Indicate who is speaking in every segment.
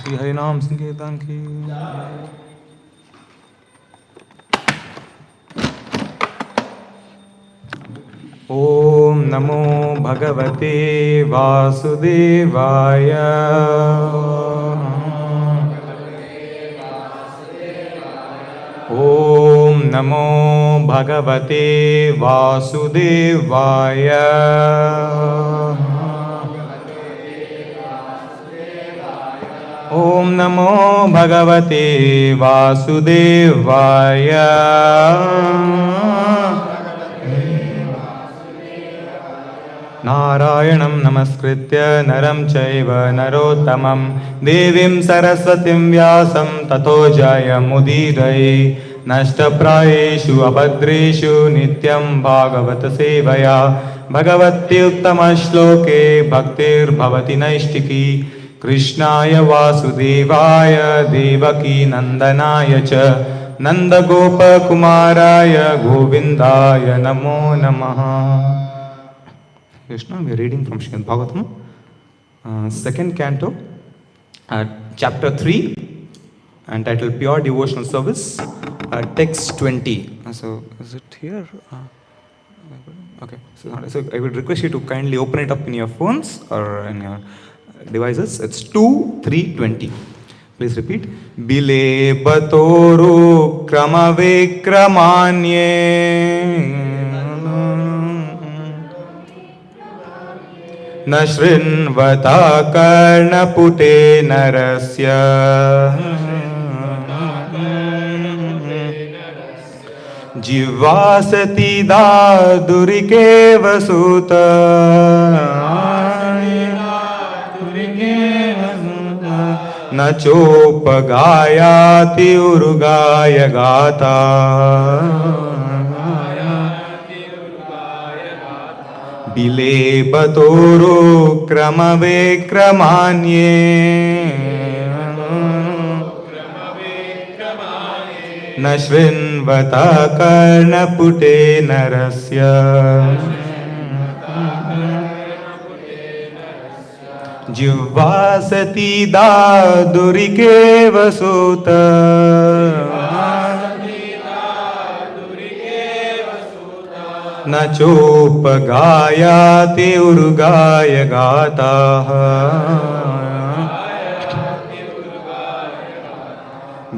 Speaker 1: श्री हरिनाम संकीर्तन की। ओम नमो भगवते वासुदेवाय। ओम नमो भगवते वासुदेवाय। ओम नमो भगवते वासुदेवाय। नारायणं नमस्कृत्य नरं चैव नरोत्तमं देवीं सरस्वतीं व्यासं ततो जयमुदीरये। नष्टप्रायेषु अभद्रेषु नित्यं भागवत सेवया भगवत्युत्तमश्लोके भक्तिर्भवति नैष्टिकी। कृष्णाय वासुदेवाय देवकी नन्दनाय च नन्दगोपकुमाराय गोविन्दाय नमो नमः। Krishna, we are reading from Srimad Bhagavatam, second canto, chapter 3, entitled Pure Devotional Service, text 20. So, is it here? Okay, so I would request you to kindly open it up in your phones or in your devices. It's 2, 3, 20. Please repeat. Bile batoru krama vikramanye न शृण्वता कर्णपुटे नरस्य जिह्वासति दादुरिकेव सूत न चोपगायाति उरुगाय गाता बिले बतोरो क्रमविक्रमान्ये न शृण्वता कर्णपुटे नरस्य जिह्वासति दादुरिकेव सूत न चोपगायाति उरुगाय गाताः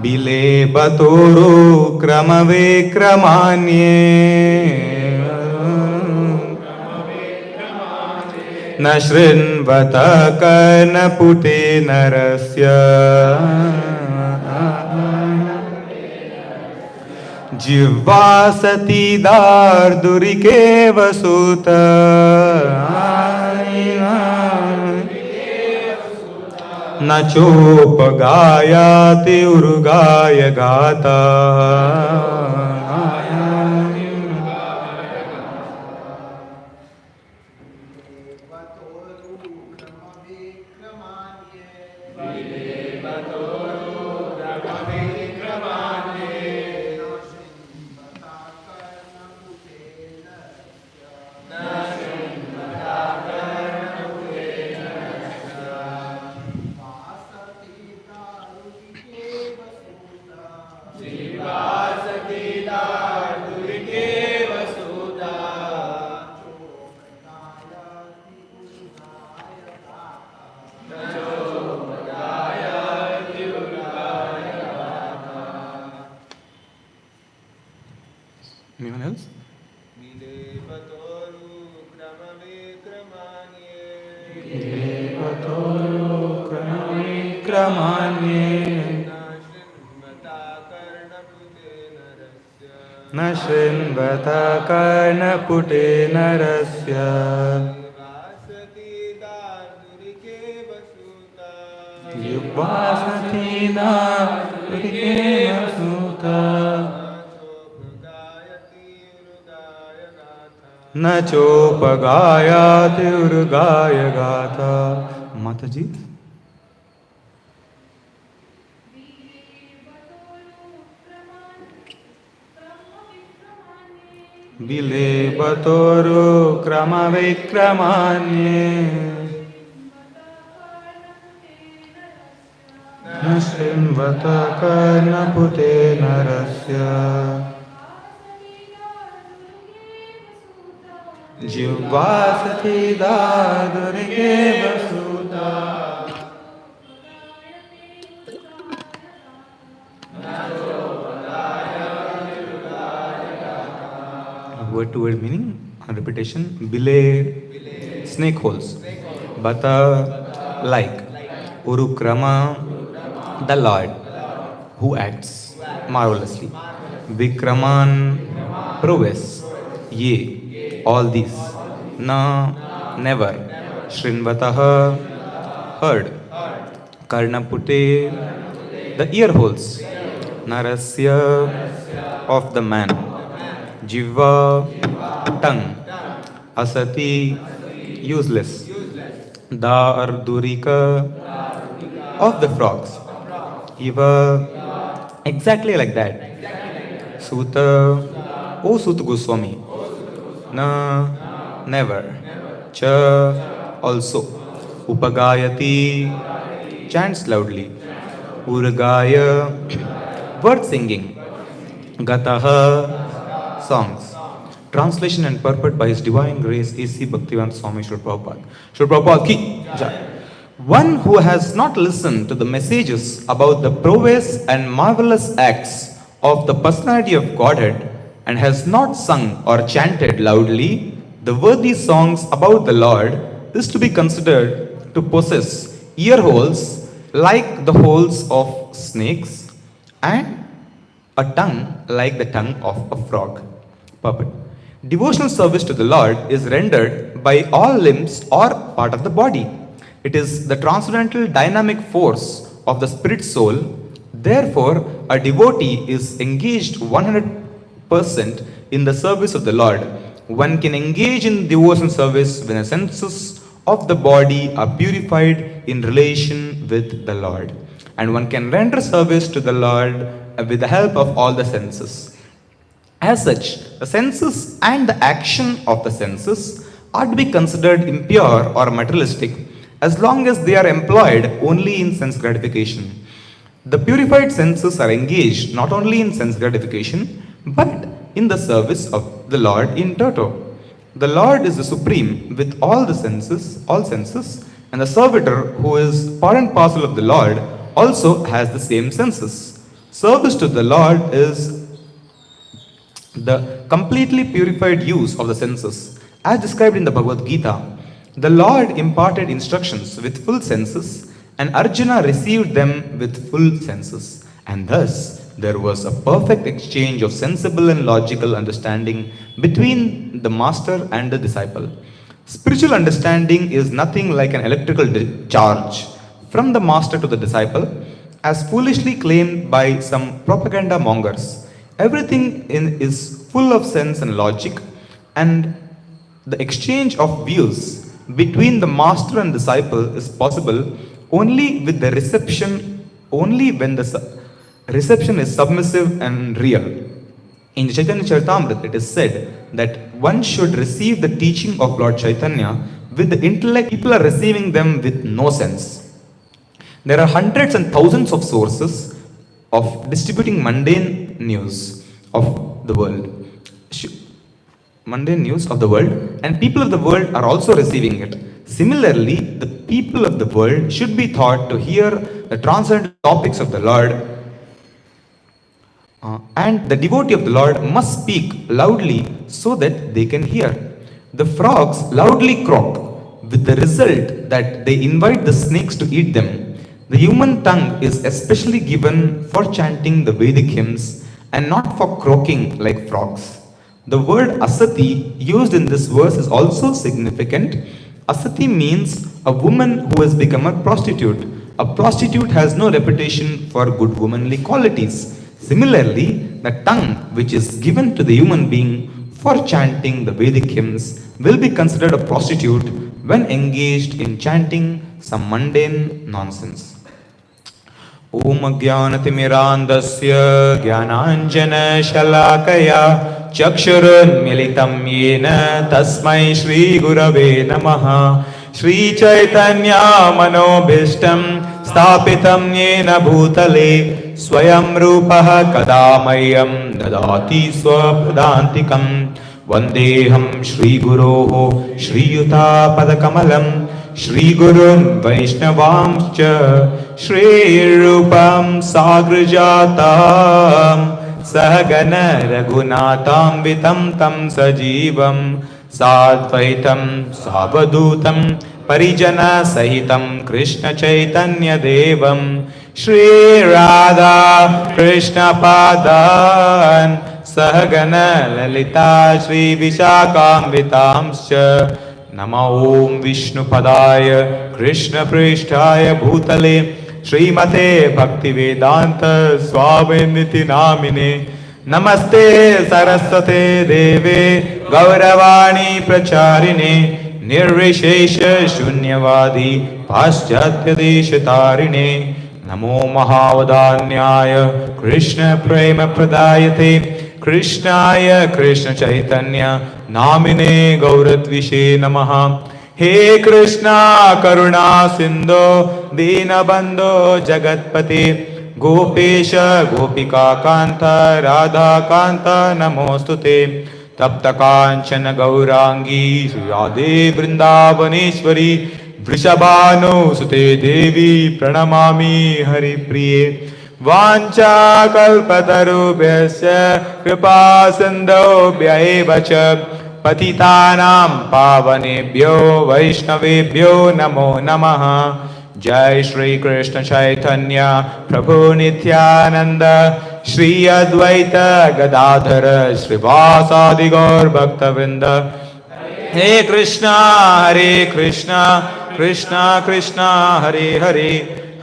Speaker 1: बिले बतोरो क्रमविक्रमान्ये न शृण्वत कर्णपुटे नरस्य जिह्वासति दार्दुरिकेव सूत न चोपगायाति उरुगाय गाता Anyone else? न शृण्वता कर्णपुटे नरस्य जिह्वासति दादुरिकेव सूत न चोपगायाति उरुगाय गाता। माता जी, बिले बतोरो क्रमविक्रमान्ये न शृण्वत कर्णपुटे नरस्य जिह्वासथिदा दुर्गे वसुता word to word meaning repetition. Bile, snake holes. Bata, like. Urukrama, the Lord who acts marvelously. Vikraman, prowess. Ye, all these. Na, never. Shrinvataha, heard. Karnapute, the ear holes. Narasya, of the man. Jiva, tongue. Asati, useless. Dardurika, of the frogs. Iva, exactly like that. Suta, O Suta Goswami. Na, never. Cha, also. Upagayati, chants loudly. Urgaya, word singing. Gataha, songs. Translation and purport by His Divine Grace A.C. Bhaktivedanta Swami Srila Prabhupada. Srila Prabhupada ki jai. One who has not listened to the messages about the prowess and marvelous acts of the personality of Godhead and has not sung or chanted loudly the worthy songs about the Lord is to be considered to possess ear holes like the holes of snakes and a tongue like the tongue of a frog. Puppet. Devotional service to the Lord is rendered by all limbs or part of the body. It is the transcendental dynamic force of the spirit soul. Therefore, a devotee is engaged 100% in the service of the Lord. One can engage in devotional service when the senses of the body are purified in relation with the Lord. And one can render service to the Lord with the help of all the senses. As such, the senses and the action of the senses are to be considered impure or materialistic as long as they are employed only in sense gratification. The purified senses are engaged not only in sense gratification but in the service of the Lord in toto. The Lord is the supreme with all senses, and the servitor who is part and parcel of the Lord also has the same senses. Service to the Lord is the completely purified use of the senses. As described in the Bhagavad Gita, the Lord imparted instructions with full senses and Arjuna received them with full senses. And thus, there was a perfect exchange of sensible and logical understanding between the master and the disciple. Spiritual understanding is nothing like an electrical charge from the master to the disciple, as foolishly claimed by some propaganda mongers. Everything is full of sense and logic, and the exchange of views between the master and disciple is possible only with the reception, only when the reception is submissive and real. In Chaitanya Charitamrita, it is said that one should receive the teaching of Lord Chaitanya with the intellect. People are receiving them with no sense. There are hundreds and thousands of sources of distributing mundane news of the world. Mundane news of the world, and people of the world are also receiving it. Similarly, the people of the world should be taught to hear the transcendental topics of the Lord, and the devotee of the Lord must speak loudly so that they can hear. The frogs loudly croak, with the result that they invite the snakes to eat them. The human tongue is especially given for chanting the Vedic hymns and not for croaking like frogs. The word asati used in this verse is also significant. Asati means a woman who has become a prostitute. A prostitute has no reputation for good womanly qualities. Similarly, the tongue which is given to the human being for chanting the Vedic hymns will be considered a prostitute when engaged in chanting some mundane nonsense. Om Jnanatimirandasya Jnananjana Shalakaya Chakshurunmilitam Yena Tasmai Shri Gurave Namaha Shri Chaitanya Manobhishtam स्थापितं येन भूतले स्वयं रूपः कदा मह्यं ददाति स्वपदान्तिकं वन्देऽहं श्रीगुरोः श्रीयुतापदकमलं श्रीगुरुन् वैष्णवांश्च श्रीरूपं साग्रजातं सहगण रघुनाथान्वितं तं सजीवं साद्वैतं सावधूतं परिजनसहितं कृष्णचैतन्यदेवं श्रीराधा कृष्णपादान् सहगण ललिता श्रीविशाखान्वितांश्च नमो ॐ विष्णुपदाय कृष्णप्रेष्ठाय भूतले श्रीमते भक्तिवेदान्त स्वामिनिति नामिने नमस्ते सरस्वते देवे गौरवाणी प्रचारिणे निर्विशेष शून्यवादी पाश्चात्यदेशतारिणे नमो महावदान्याय कृष्ण प्रेम प्रदायते कृष्णाय कृष्ण चैतन्य नामिने गौरत्विषे नमः हे कृष्णा करुणा सिंधो दीनबंधो जगत्पते गोपेश गोपिका कांत राधा कांत नमोस्तुते तप्त कांचन गौरांगी राधे वृंदावनेश्वरी वृषभानुसुते देवी प्रणमामि हरिप्रिये वाञ्छा कल्पतरुभ्यश्च कृपा सिन्धुभ्य एव च पतितानां पावनेभ्यो वैष्णवेभ्यो नमो नमः जय श्री कृष्ण चैतन्य प्रभु नित्यानंद श्री अद्वैत गदाधर श्रीवासादि गौर भक्तवृंद हे Krishna Krishna Krishna Hare Hare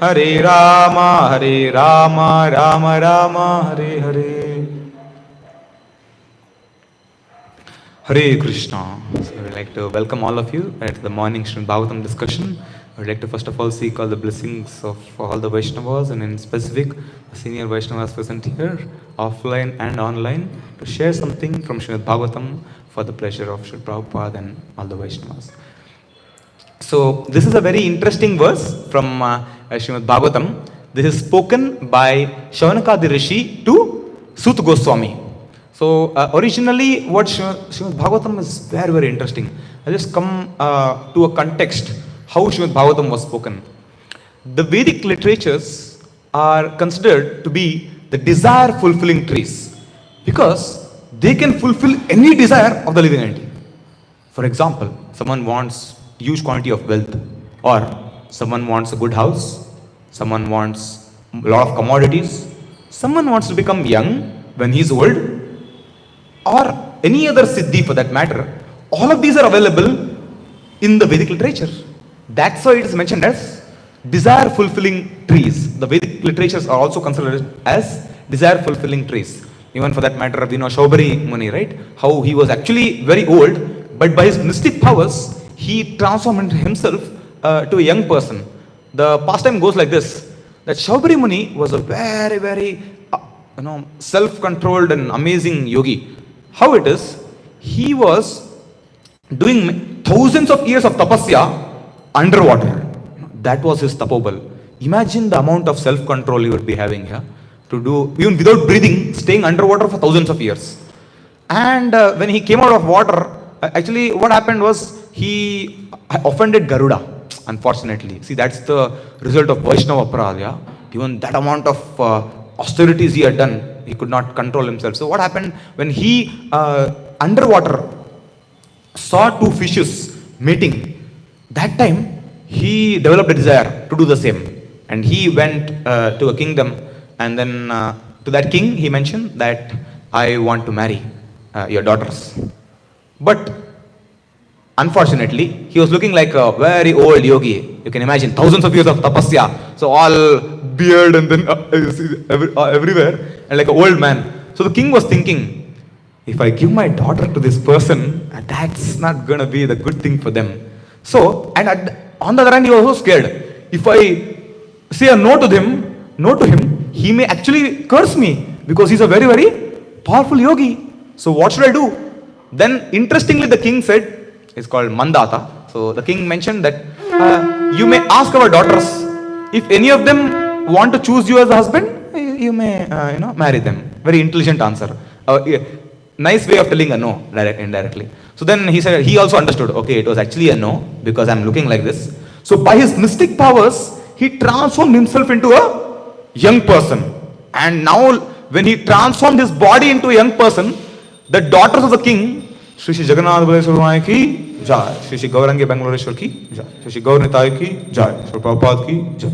Speaker 1: Hare Ram Ram Ram Hare Hare Hare Krishna. So I would like to welcome all of you at the morning Srimad Bhagavatam discussion. I would like to first of all seek all the blessings of all the Vaishnavas and in specific the senior Vaishnavas present here, offline and online, to share something from Srimad Bhagavatam for the pleasure of Sri Prabhupada and all the Vaishnavas. So this is a very interesting verse from Srimad Bhagavatam. This is spoken by Shaunakadi Rishi to Sut Goswami. So originally what Srimad Bhagavatam is very, very interesting. I'll just come to a context how Srimad Bhagavatam was spoken. The Vedic literatures are considered to be the desire fulfilling trees because they can fulfill any desire of the living entity. For example, someone wants huge quantity of wealth, or someone wants a good house, someone wants a lot of commodities, someone wants to become young when he's old, or any other siddhi for that matter. All of these are available in the Vedic literature. That's why it is mentioned as desire fulfilling trees. The Vedic literatures are also considered as desire fulfilling trees. Even for that matter, we know Shaubari Muni, right? How he was actually very old, but by his mystic powers, he transformed himself to a young person. The pastime goes like this, that Shaubari Muni was a very, very self-controlled and amazing yogi. How it is, he was doing thousands of years of tapasya underwater. That was his tapobal. Imagine the amount of self-control he would be having here to do, even without breathing, staying underwater for thousands of years. And when he came out of water, actually what happened was he offended Garuda, unfortunately. See, that's the result of Vaishnava Aparadha. Even that amount of austerities he had done, he could not control himself. So what happened when he underwater saw two fishes mating, that time he developed a desire to do the same, and he went to a kingdom, and then to that king he mentioned that I want to marry your daughters. But unfortunately he was looking like a very old yogi. You can imagine thousands of years of tapasya, so all beard and then everywhere, and like an old man. So the king was thinking, if I give my daughter to this person, that's not going to be the good thing for them. So, and on the other hand, he was also scared. If I say a no to him, he may actually curse me because he's a very, very powerful yogi. So what should I do? Then interestingly, the king said, it's called Mandata. So the king mentioned that you may ask our daughters If any of them want to choose you as a husband, you may marry them. Very intelligent answer. Yeah, nice way of telling a no, indirectly. So then he said, he also understood, okay, it was actually a no because I'm looking like this. So by his mystic powers, he transformed himself into a young person. And now when he transformed his body into a young person, the daughters of the king, Shri Shri Jagannath Baleswar ki jai, Shri Shri Gaurangi Bangaloreshwar ki jai, Shri Shri Gaur Nitai ki jai, Shri Prabhupada ki jai.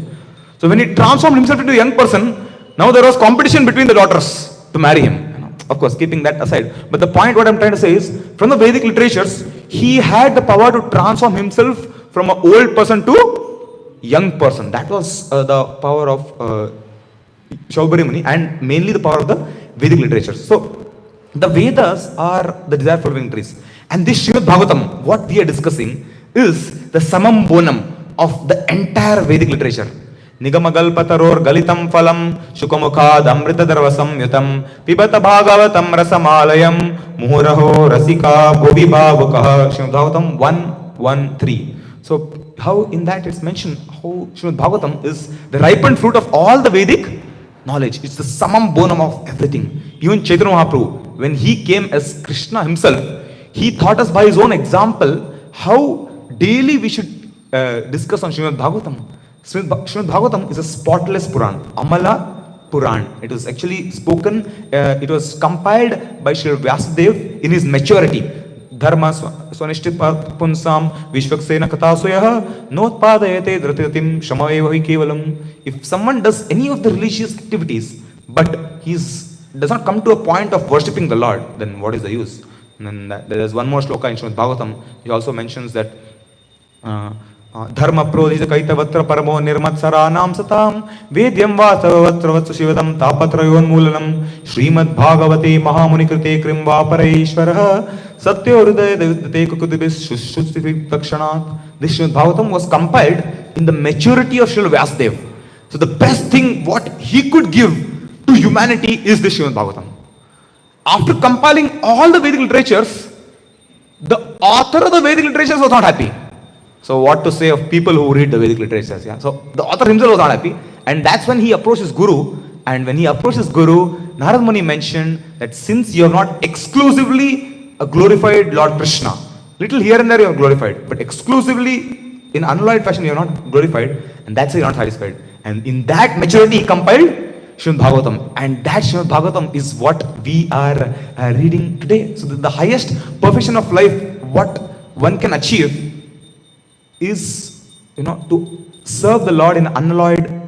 Speaker 1: So when he transformed himself into a young person, now there was competition between the daughters to marry him. Of course, keeping that aside. But the point what I'm trying to say is, from the Vedic literatures, he had the power to transform himself from an old person to young person. That was the power of Shaubari Muni, and mainly the power of the Vedic literatures. So the Vedas are the desire fulfilling trees. And this Srimad Bhagavatam, what we are discussing, is the samam bonum of the entire Vedic literature. Nigamagalpataror galitam phalam shukamukhad amritadarvasam yutam pibata bhagavatam rasamalayam muhuraho rasika gobibhavukah. Srimad Bhagavatam 1:1-3. So how in that it's mentioned how Srimad Bhagavatam is the ripened fruit of all the Vedic knowledge. It's the summum bonum of everything. Even Chaitanya Mahaprabhu, when he came as Krishna himself, he taught us by his own example how daily we should discuss on Srimad Bhagavatam. Srimad Bhagavatam is a spotless Puran, Amala Puran. It was actually spoken, it was compiled by Sri Vyasadev in his maturity. Dharma swanishtit punsam vishvaksena katasuyah notpadayate dhratitim shamavevahi kevalam. If someone does any of the religious activities, but he does not come to a point of worshipping the Lord, then what is the use? And then there is one more shloka in Srimad Bhagavatam. He also mentions that Dharma prodhita kaitavatra paramo nirmatsaranam satam vedyam vasavatra vatsa shivadam tapatrayon mulanam Srimad Bhagavate Mahamuni krite krimva parayishvaraha satyo hridaya devidate kukudibis shushustivik takshanat. This Srimad Bhagavatam was compiled in the maturity of Srila Vyasadeva. So the best thing what he could give to humanity is this Srimad Bhagavatam. After compiling all the Vedic literatures, the author of the Vedic literatures was not happy. So what to say of people who read the Vedic literatures? Yeah? So the author himself was not happy, and that's when he approached his guru. And when he approached his guru, Narad Muni mentioned that since you have not exclusively glorified Lord Krishna, little here and there you have glorified, but exclusively in unalloyed fashion you have not glorified, and that's why you are not satisfied. And in that maturity he compiled Srimad Bhagavatam, and that Srimad Bhagavatam is what we are reading today. So the highest perfection of life, what one can achieve, is to serve the Lord in unalloyed,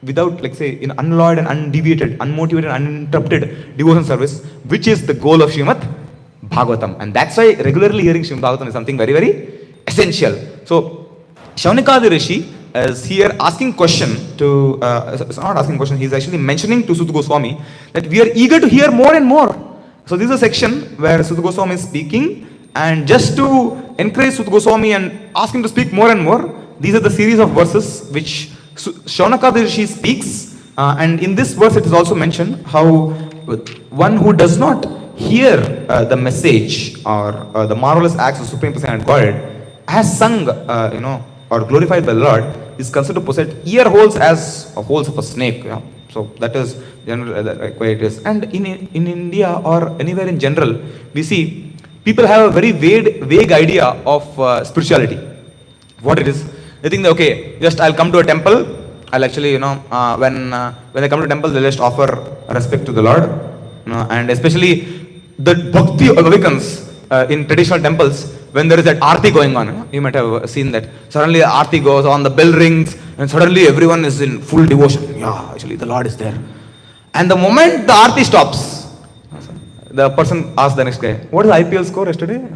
Speaker 1: without, like say, in unalloyed and undeviated, unmotivated, uninterrupted devotion service, which is the goal of Srimad Bhagavatam. And that's why regularly hearing Srimad Bhagavatam is something very, very essential. So Shaunikadi Rishi is here asking question to, not asking question, he's actually mentioning to Sutta Goswami that we are eager to hear more and more. So this is a section where Sutta Goswami is speaking, and just to encourage Sutta Goswami and ask him to speak more and more, these are the series of verses which Shaunakadi Rishi speaks. And in this verse it is also mentioned how one who does not hear the message or the marvelous acts of Supreme Personality Godhead has sung, or glorified the Lord, is considered to possess ear holes as holes of a snake. Yeah? So that is general way it is. And in India or anywhere in general, we see people have a very vague idea of spirituality. What it is, they think that, okay, just I'll come to a temple, I'll actually, when I come to a temple, they'll just offer respect to the Lord, and especially the bhakti awakens in traditional temples when there is that arti going on. You might have seen that. Suddenly the arti goes on, the bell rings, and suddenly everyone is in full devotion. Yeah, actually the Lord is there. And the moment the arti stops, the person asks the next guy, what is the IPL score yesterday?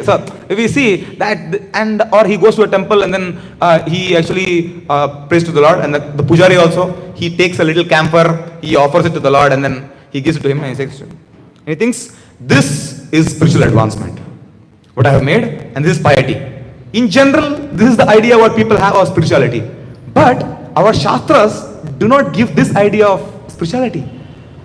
Speaker 1: So if we see that, and or he goes to a temple and then he actually prays to the Lord, and the pujari also, he takes a little camphor, he offers it to the Lord, and then he gives it to him, and he says, and he thinks this is spiritual advancement, what I have made, and this is piety. In general, this is the idea what people have of spirituality. But our Shastras do not give this idea of spirituality.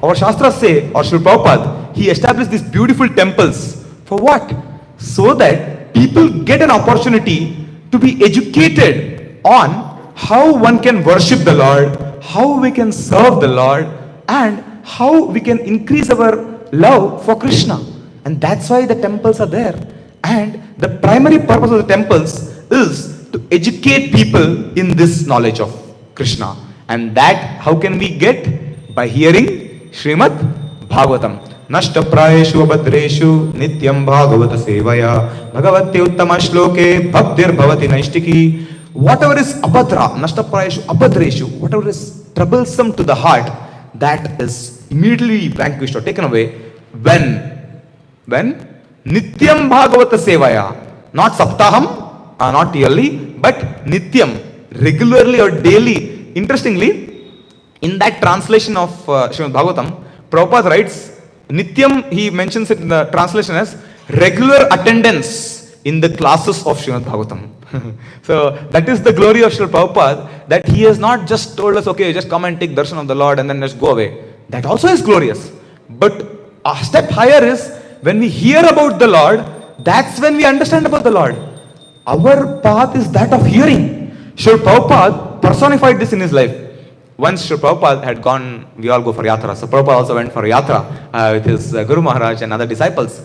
Speaker 1: Our Shastras say, or Srila Prabhupada, he established these beautiful temples. For what? So that people get an opportunity to be educated on how one can worship the Lord, how we can serve the Lord, and how we can increase our love for Krishna. And that's why the temples are there. And the primary purpose of the temples is to educate people in this knowledge of Krishna. And that, how can we get? By hearing Srimad Bhagavatam. Nashta prayeshu abhadreshu nityam bhagavata sevaya bhagavati uttama shloke bhaktir bhavati naishtiki. Whatever is abhadra, nashta prayeshu abhadreshu, whatever is troublesome to the heart, that is immediately vanquished or taken away when nityam bhagavata sevaya, not saptaham, not yearly, but nityam, regularly or daily. Interestingly, in that translation of Srimad Bhagavatam, Prabhupada writes, Nityam, he mentions it in the translation as regular attendance in the classes of Srimad Bhagavatam. So that is the glory of Srila Prabhupada, that he has not just told us, okay, just come and take darshan of the Lord and then just go away. That also is glorious. But a step higher is, when we hear about the Lord, that's when we understand about the Lord. Our path is that of hearing. Srila Prabhupada personified this in his life. Once Srila Prabhupada had gone, we all go for yatra. So Prabhupada also went for yatra with his Guru Maharaj and other disciples.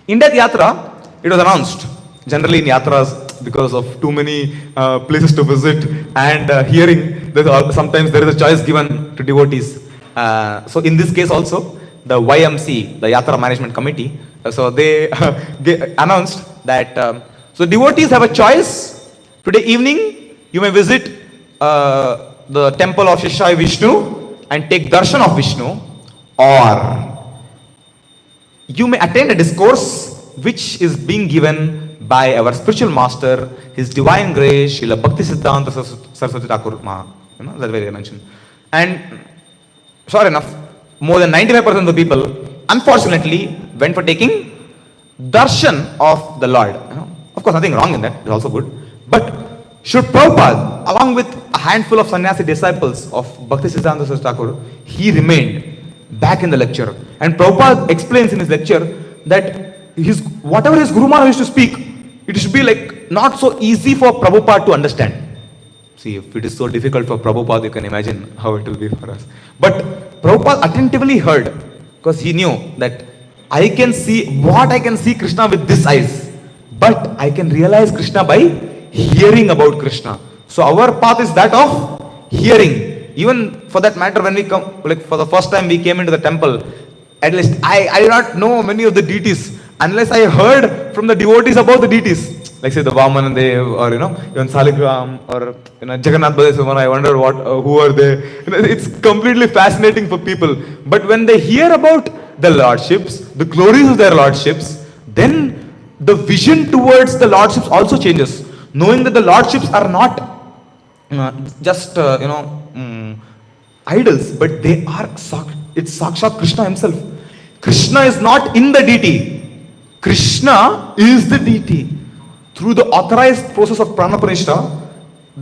Speaker 1: In that yatra, it was announced. Generally in yatras, because of too many places to visit and hearing, sometimes there is a choice given to devotees. So in this case also, the YMC, the Yatra Management Committee, so they announced that so devotees have a choice. Today evening, you may visit the temple of Shishai Vishnu and take darshan of Vishnu, or you may attend a discourse which is being given by our spiritual master, His Divine Grace, Srila Bhakti Siddhanta Saraswati Thakur, that's why they mentioned. And sure enough, more than 95% of the people, unfortunately, went for taking darshan of the Lord. Of course, nothing wrong in that, it's also good. But Srila Prabhupada, along with a handful of sannyasi disciples of Bhakti Siddhanta Saraswati Thakur, he remained back in the lecture. And Prabhupada explains in his lecture that whatever his Guru Maharaj used to speak, it should be like not so easy for Prabhupada to understand. See, if it is so difficult for Prabhupada, you can imagine how it will be for us. But Prabhupada attentively heard, because he knew that I can see Krishna with this eyes, but I can realize Krishna by hearing about Krishna. So our path is that of hearing. Even for that matter, when we come, like for the first time we came into the temple, at least I do not know many of the deities unless I heard from the devotees about the deities. Like say the Vaman Dev, or even Saligram, or Jagannath Baladev, I wonder who are they. It's completely fascinating for people. But when they hear about the lordships, the glories of their lordships, then the vision towards the lordships also changes. Knowing that the lordships are not just idols, but they are it's Sakshat Krishna himself. Krishna is not in the deity. Krishna is the deity. Through the authorized process of Pranapranishtha,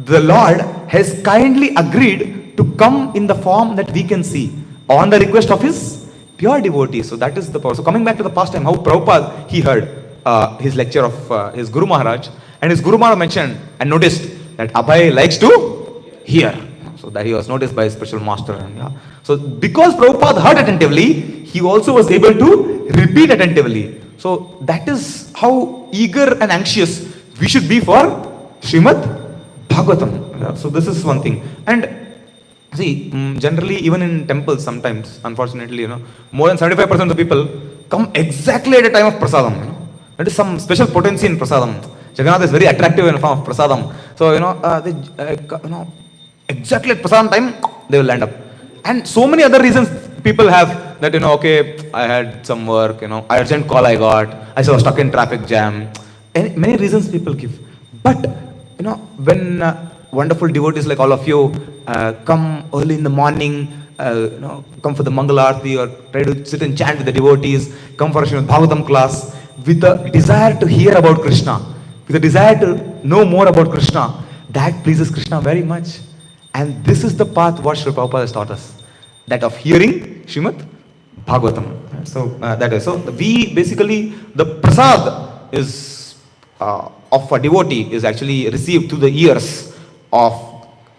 Speaker 1: the Lord has kindly agreed to come in the form that we can see on the request of his pure devotees. So that is the power. So coming back to the past time, how Prabhupada, he heard his lecture of his Guru Maharaj, and his Guru Maharaj mentioned and noticed that Abhay likes to hear. So that he was noticed by his spiritual master. And so because Prabhupada heard attentively, he also was able to repeat attentively. So that is how eager and anxious we should be for Srimad Bhagavatam. So this is one thing. And see, generally even in temples sometimes, unfortunately, more than 75% of the people come exactly at a time of prasadam. That is some special potency in prasadam. Jagannath is very attractive in the form of prasadam. So, exactly at prasadam time, they will land up. And so many other reasons people have that, okay, I had some work, urgent call I got, I was stuck in traffic jam. And many reasons people give. But, when wonderful devotees like all of you come early in the morning, come for the Mangala Aarti, or try to sit and chant with the devotees, come for a Srimad Bhagavatam class, with a desire to hear about Krishna, with a desire to know more about Krishna, that pleases Krishna very much. And this is the path what Srila Prabhupada has taught us, that of hearing Srimad Bhagavatam. So that is, so we basically, the prasad is of a devotee is actually received through the ears of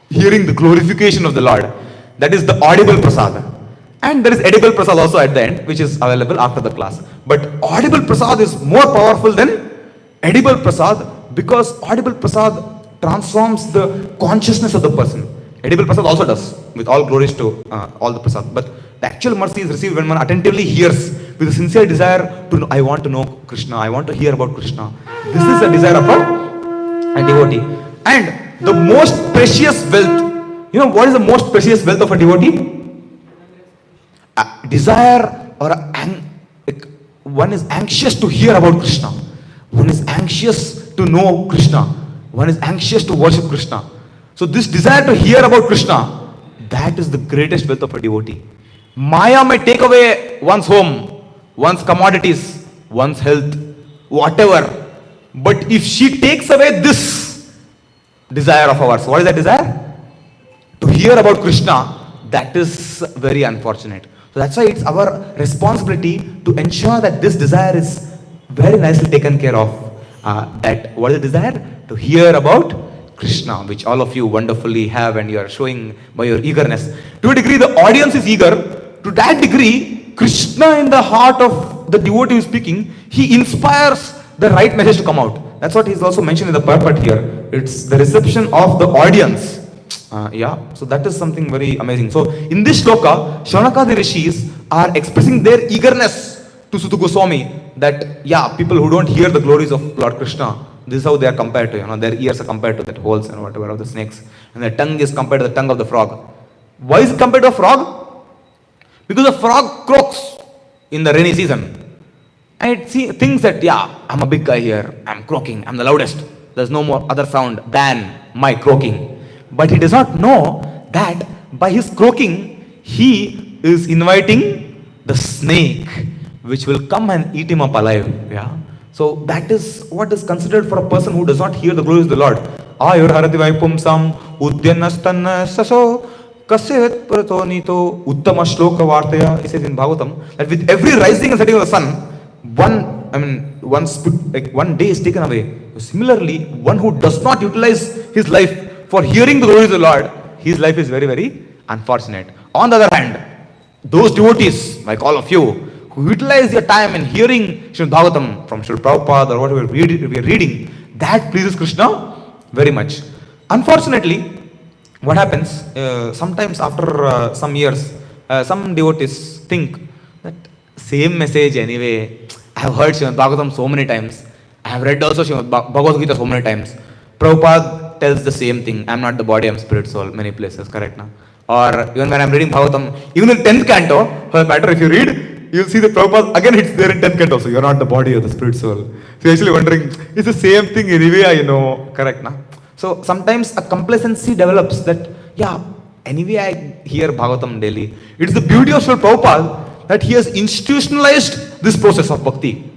Speaker 1: hearing the glorification of the Lord. That is the audible prasad. And there is edible prasad also at the end, which is available after the class. But audible prasad is more powerful than edible prasad, because audible prasad transforms the consciousness of the person. Edible prasad also does, with all glories to all the prasad. But the actual mercy is received when one attentively hears with a sincere desire to know, I want to know Krishna, I want to hear about Krishna. This is the desire of a devotee. And the most precious wealth, you know what is the most precious wealth of a devotee? A desire, or one is anxious to hear about Krishna. One is anxious to know Krishna. One is anxious to worship Krishna. So this desire to hear about Krishna, that is the greatest wealth of a devotee. Maya may take away one's home, one's commodities, one's health, whatever. But if she takes away this desire of ours, what is that desire? To hear about Krishna, that is very unfortunate. So that's why it's our responsibility to ensure that this desire is very nicely taken care of. That what is the desire? To hear about Krishna, which all of you wonderfully have, and you are showing by your eagerness. To a degree, the audience is eager. To that degree, Krishna in the heart of the devotee who is speaking, he inspires the right message to come out. That's what is also mentioned in the purport here. It's the reception of the audience. So that is something very amazing. So in this shloka, Shaunaka rishis are expressing their eagerness to Suta Goswami that people who don't hear the glories of Lord Krishna, this is how they are compared to. Their ears are compared to that holes and whatever of the snakes, and their tongue is compared to the tongue of the frog. Why is it compared to a frog? Because the frog croaks in the rainy season, and it thinks that I'm a big guy here, I'm croaking, I'm the loudest. There's no more other sound than my croaking. But he does not know that by his croaking, he is inviting the snake, which will come and eat him up alive. So that is what is considered for a person who does not hear the glories of the Lord. Ayur harati vaipumsam udyanastan saso kasyat pratonito uttama shloka vartaya. He says in Bhagavatam that with every rising and setting of the sun, one day is taken away. Similarly, one who does not utilize his life for hearing the glories of the Lord, his life is very, very unfortunate. On the other hand, those devotees, like all of you, who utilize your time in hearing Srimad Bhagavatam from Srila Prabhupada or whatever we are reading, that pleases Krishna very much. Unfortunately, what happens, sometimes after some years, some devotees think that same message anyway, I have heard Srimad Bhagavatam so many times, I have read also Srimad Bhagavad Gita so many times. Prabhupada tells the same thing, I am not the body, I am spirit soul, many places, correct now? Or even when I am reading Bhagavatam, even in 10th canto, for that matter, if you read, you will see the Prabhupada, again it's there in 10th canto also, you are not the body or the spirit soul. So you are actually wondering, it's the same thing anyway, correct now? So sometimes a complacency develops that, anyway I hear Bhagavatam daily. It's the beauty of Srila Prabhupada that he has institutionalized this process of bhakti.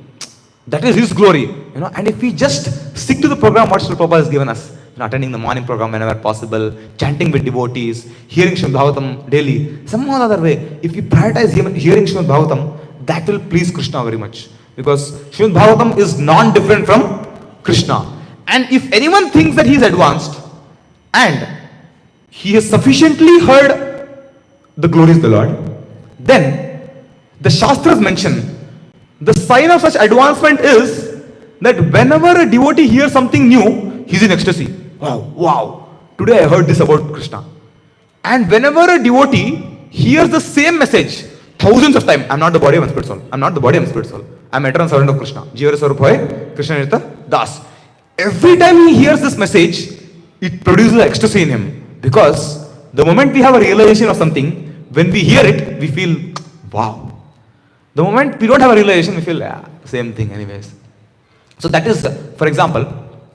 Speaker 1: That is his glory, and if we just stick to the program what Srila Prabhupada has given us, attending the morning program whenever possible, chanting with devotees, hearing Srimad Bhagavatam daily, somehow or other way, if we prioritize hearing Srimad Bhagavatam, that will please Krishna very much. Because Srimad Bhagavatam is non-different from Krishna. And if anyone thinks that he is advanced, and he has sufficiently heard the glories of the Lord, then the Shastras mention the sign of such advancement is that whenever a devotee hears something new, he is in ecstasy. Wow, today I heard this about Krishna. And whenever a devotee hears the same message thousands of times, I am not the body, I am spirit soul. I am not the body, I am spirit soul. I am eternal servant of Krishna. Jivara Swarup Hoy, Krishna Nirta Das. Every time he hears this message, it produces ecstasy in him. Because the moment we have a realization of something, when we hear it, we feel, wow. The moment we don't have a realization, we feel, same thing anyways. So that is, for example,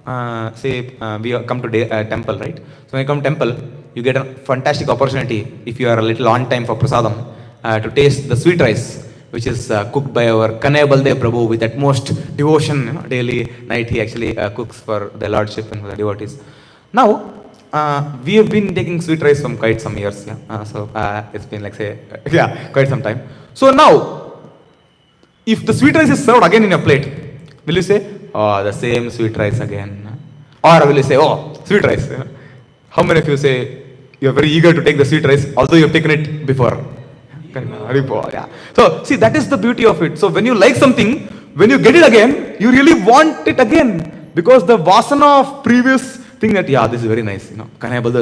Speaker 1: we come to temple, right? So when you come to temple, you get a fantastic opportunity, if you are a little on time for prasadam, to taste the sweet rice, which is cooked by our Kanaya Baldev Prabhu with utmost devotion. Daily, night he actually cooks for the Lordship and for the devotees. Now, we have been taking sweet rice from quite some years. So it's been like quite some time. So now, if the sweet rice is served again in your plate, will you say, the same sweet rice again? Or will you say, sweet rice? How many of you say you are very eager to take the sweet rice, although you have taken it before? Yeah. So see, that is the beauty of it. So when you like something, when you get it again, you really want it again, because the vasana of previous thing that, yeah, this is very nice. Kanhaiya Baldev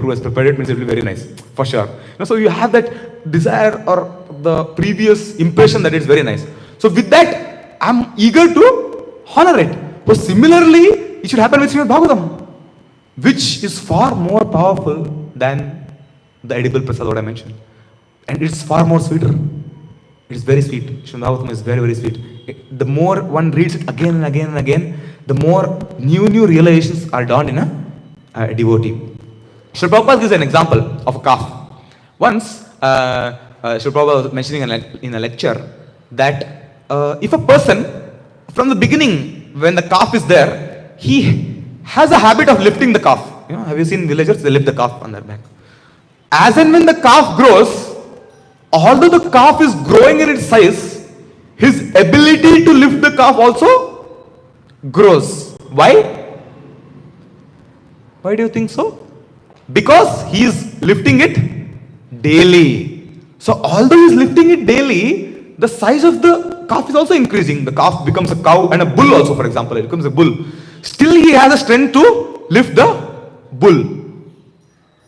Speaker 1: has prepared it, means it will be very nice for sure. So you have that desire or the previous impression that it's very nice. So with that, I'm eager to honor it. But similarly, it should happen with Srimad Bhagavatam, which is far more powerful than the edible prasad what I mentioned. And it's far more sweeter. It's very sweet. Srimad Bhagavatam is very, very sweet. The more one reads it again and again and again, the more new realizations are done in a devotee. Srila Prabhupada gives an example of a calf. Once, Srila Prabhupada was mentioning in a lecture that if a person, from the beginning, when the calf is there, he has a habit of lifting the calf. Have you seen villagers? They lift the calf on their back. As and when the calf grows, although the calf is growing in its size, his ability to lift the calf also grows. Why? Why do you think so? Because he is lifting it daily. So although he is lifting it daily, the size of the calf is also increasing. The calf becomes a cow, and a bull also, for example, it becomes a bull. Still he has a strength to lift the bull.